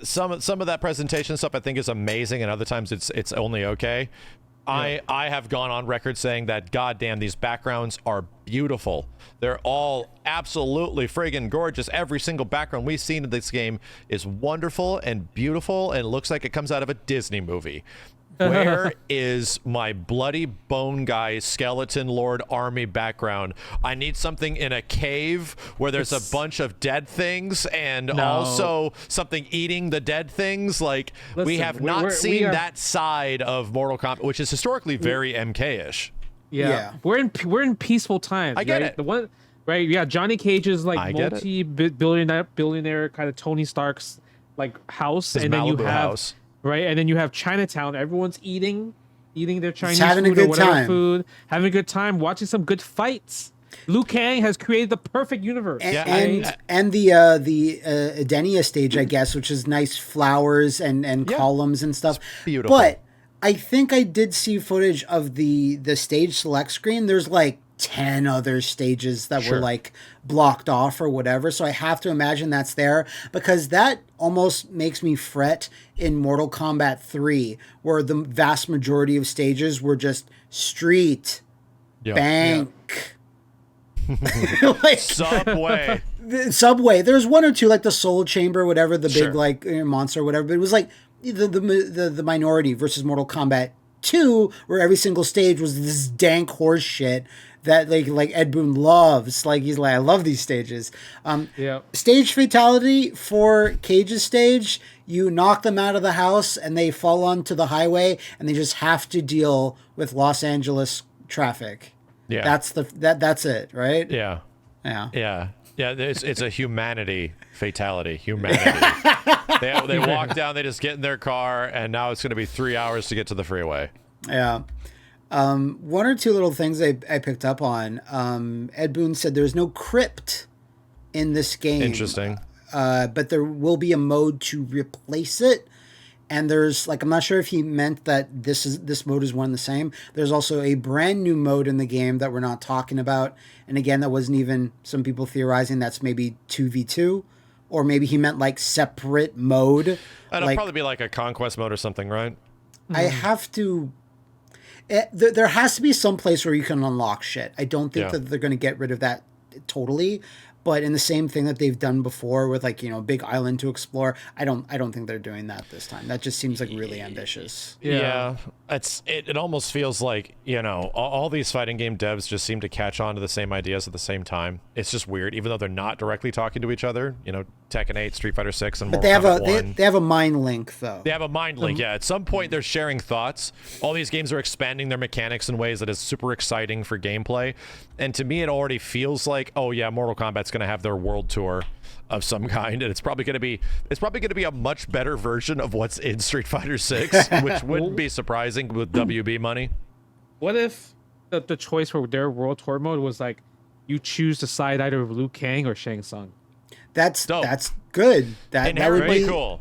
S3: some of that presentation stuff I think is amazing, and other times it's only okay. I have gone on record saying that, goddamn, these backgrounds are beautiful. They're all absolutely friggin' gorgeous. Every single background we've seen in this game is wonderful and beautiful and looks like it comes out of a Disney movie. Where is my bloody bone guy skeleton lord army background? I need something in a cave where there's a bunch of dead things and also something eating the dead things. Like, we have not seen that side of Mortal Kombat, which is historically very MK-ish.
S2: Yeah. We're in peaceful times.
S3: I get it.
S2: The one, right? Yeah, Johnny Cage's like multi-billionaire kind of Tony Stark's like house,
S3: His
S2: and then
S3: Malibu
S2: you have
S3: house.
S2: Right, and then you have Chinatown. Everyone's eating their Chinese
S1: having
S2: food
S1: a good
S2: or whatever
S1: time.
S2: food, having a good time, watching some good fights. Liu Kang has created the perfect universe.
S1: And the Edenia stage, I guess, which is nice flowers and columns and stuff.
S3: It's beautiful.
S1: But I think I did see footage of the stage select screen. There's like 10 other stages that were like blocked off or whatever. So I have to imagine that's there, because that almost makes me fret in Mortal Kombat 3, where the vast majority of stages were just street, bank,
S3: like subway.
S1: Subway. There's one or two, like the Soul Chamber, whatever, the big like monster or whatever, but it was like the minority versus Mortal Kombat 2, where every single stage was this dank horse shit that like Ed Boon loves. Like, he's like, I love these stages. Stage fatality for Cage's stage, you knock them out of the house and they fall onto the highway and they just have to deal with Los Angeles traffic. Yeah. That's it, right?
S3: Yeah. It's a humanity fatality. Humanity. They walk down, they just get in their car, and now it's going to be 3 hours to get to the freeway.
S1: Yeah. One or two little things I picked up on. Ed Boon said there's no crypt in this game.
S3: Interesting.
S1: But there will be a mode to replace it. And there's I'm not sure if he meant that this mode is one and the same. There's also a brand new mode in the game that we're not talking about. And again, that wasn't even some people theorizing that's maybe 2v2, or maybe he meant separate mode.
S3: It'll probably be a conquest mode or something, right?
S1: I have to. There has to be some place where you can unlock shit. I don't think that they're going to get rid of that totally. But in the same thing that they've done before with a big island to explore, I don't think they're doing that this time. That just seems really ambitious.
S3: Yeah. It almost feels like, all these fighting game devs just seem to catch on to the same ideas at the same time. It's just weird, even though they're not directly talking to each other. Tekken 8, Street Fighter 6, and Mortal Kombat 1.
S1: They have a mind link though.
S3: They have a mind link, yeah. At some point they're sharing thoughts. All these games are expanding their mechanics in ways that is super exciting for gameplay. And to me it already feels like, oh yeah, Mortal Kombat's going to have their world tour of some kind, and it's probably going to be a much better version of what's in Street Fighter 6, which wouldn't be surprising with WB money.
S2: What if the choice for their world tour mode was you choose to side either of Liu Kang or Shang Tsung?
S1: That's good. That would be
S3: cool.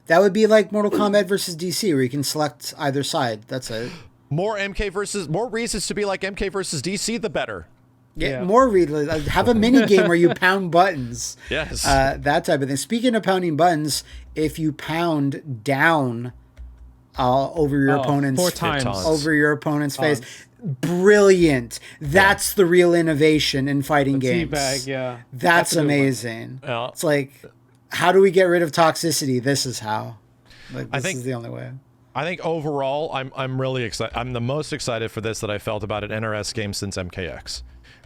S1: That would be like Mortal Kombat versus DC, where you can select either side. That's it.
S3: More reasons to be like MK versus DC, the better.
S1: Yeah. More have a mini game where you pound buttons.
S3: Yes.
S1: That type of thing. Speaking of pounding buttons, if you pound down over your opponent's
S2: 4 times
S1: over your opponent's face, brilliant. That's the real innovation in fighting games.
S2: Teabag, yeah.
S1: That's amazing.
S3: Yeah.
S1: It's how do we get rid of toxicity? This is how. This is the only way.
S3: I think overall, I'm really excited. I'm the most excited for this that I felt about an NRS game since MKX.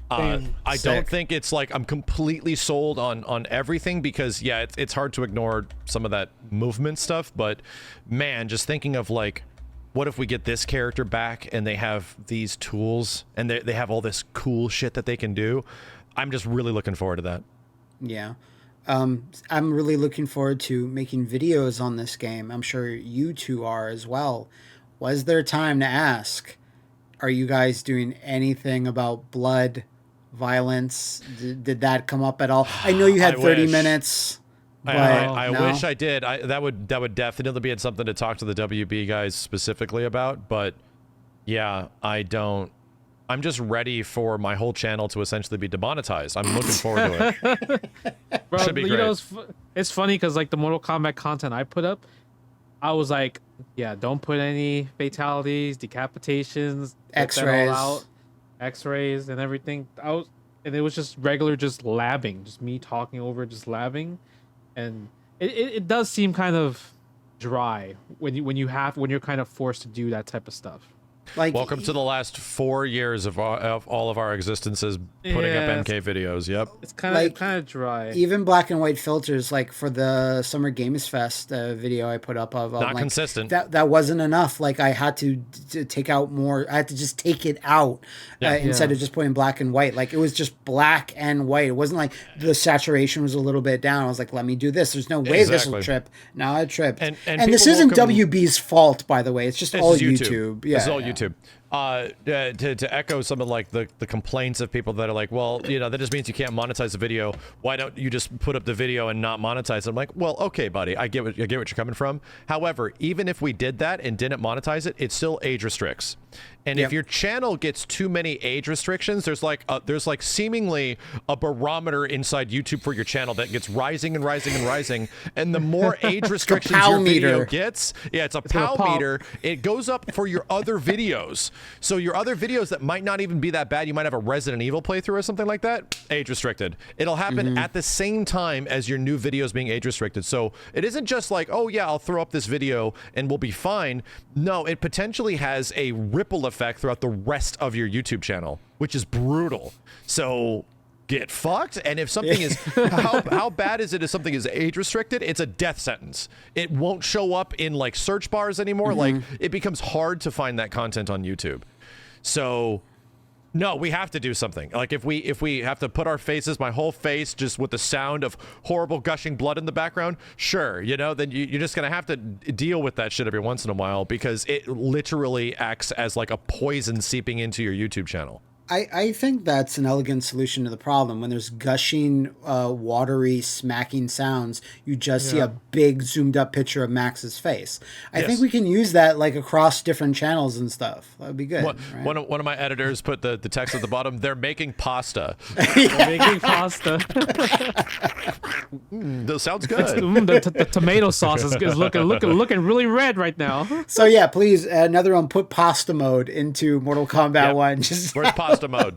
S3: I don't think it's I'm completely sold on everything, because it's hard to ignore some of that movement stuff, but man, just thinking of what if we get this character back and they have these tools and they have all this cool shit that they can do. I'm just really looking forward to that.
S1: Yeah. I'm really looking forward to making videos on this game. I'm sure you two are as well. Was there time to ask, are you guys doing anything about blood, violence? Did that come up at all? I know you had 30 minutes. But
S3: I wish I did. That would definitely be something to talk to the WB guys specifically about. But yeah, I don't. I'm just ready for my whole channel to essentially be demonetized. I'm looking forward to it.
S2: Bro,
S3: should be great.
S2: It's funny because the Mortal Kombat content I put up, I was don't put any fatalities, decapitations, X-rays and everything. And it was just regular, just labbing, just me talking over, just labbing, and it does seem kind of dry when you're kind of forced to do that type of stuff.
S3: Welcome to the last 4 years of all of our existences putting up MK videos. Yep.
S2: It's kind of dry.
S1: Even black and white filters, for the Summer Games Fest video I put up of
S3: not consistent.
S1: That wasn't enough. I had to take out more. I had to just take it out instead of just putting black and white. It was just black and white. It wasn't the saturation was a little bit down. I was let me do this. There's no way this will trip. Now it tripped. And this isn't WB's fault, by the way. It's just all YouTube. Yeah,
S3: it's all YouTube. To echo some of the complaints of people that are well, that just means you can't monetize the video. Why don't you just put up the video and not monetize it? I'm well, okay, buddy, I get what you're coming from. However, even if we did that and didn't monetize it, it still age restricts. And if your channel gets too many age restrictions, there's seemingly a barometer inside YouTube for your channel that gets rising and rising and rising. And the more age restrictions your video gets, it's a POW meter. It goes up for your other videos. So your other videos that might not even be that bad, you might have a Resident Evil playthrough or something like that, age restricted. It'll happen at the same time as your new videos being age restricted. So it isn't just oh yeah, I'll throw up this video and we'll be fine. No, it potentially has a ripple effect throughout the rest of your YouTube channel, which is brutal. So get fucked. And if something is how bad is it if something is age restricted? It's a death sentence. It won't show up in search bars anymore. It becomes hard to find that content on YouTube. So no, we have to do something. If we have to put our faces, my whole face, just with the sound of horrible gushing blood in the background, sure, then you're just gonna have to deal with that shit every once in a while, because it literally acts as a poison seeping into your YouTube channel.
S1: I think that's an elegant solution to the problem. When there's gushing, watery, smacking sounds, you just see a big zoomed up picture of Max's face. I think we can use that like across different channels and stuff. That would be good.
S3: One of my editors put the text at the bottom. They're making pasta.
S2: They're making pasta.
S3: That sounds good.
S2: The tomato sauce is looking really red right now.
S1: So yeah, please, another one. Put pasta mode into Mortal Kombat 1.
S3: Where's pasta mode?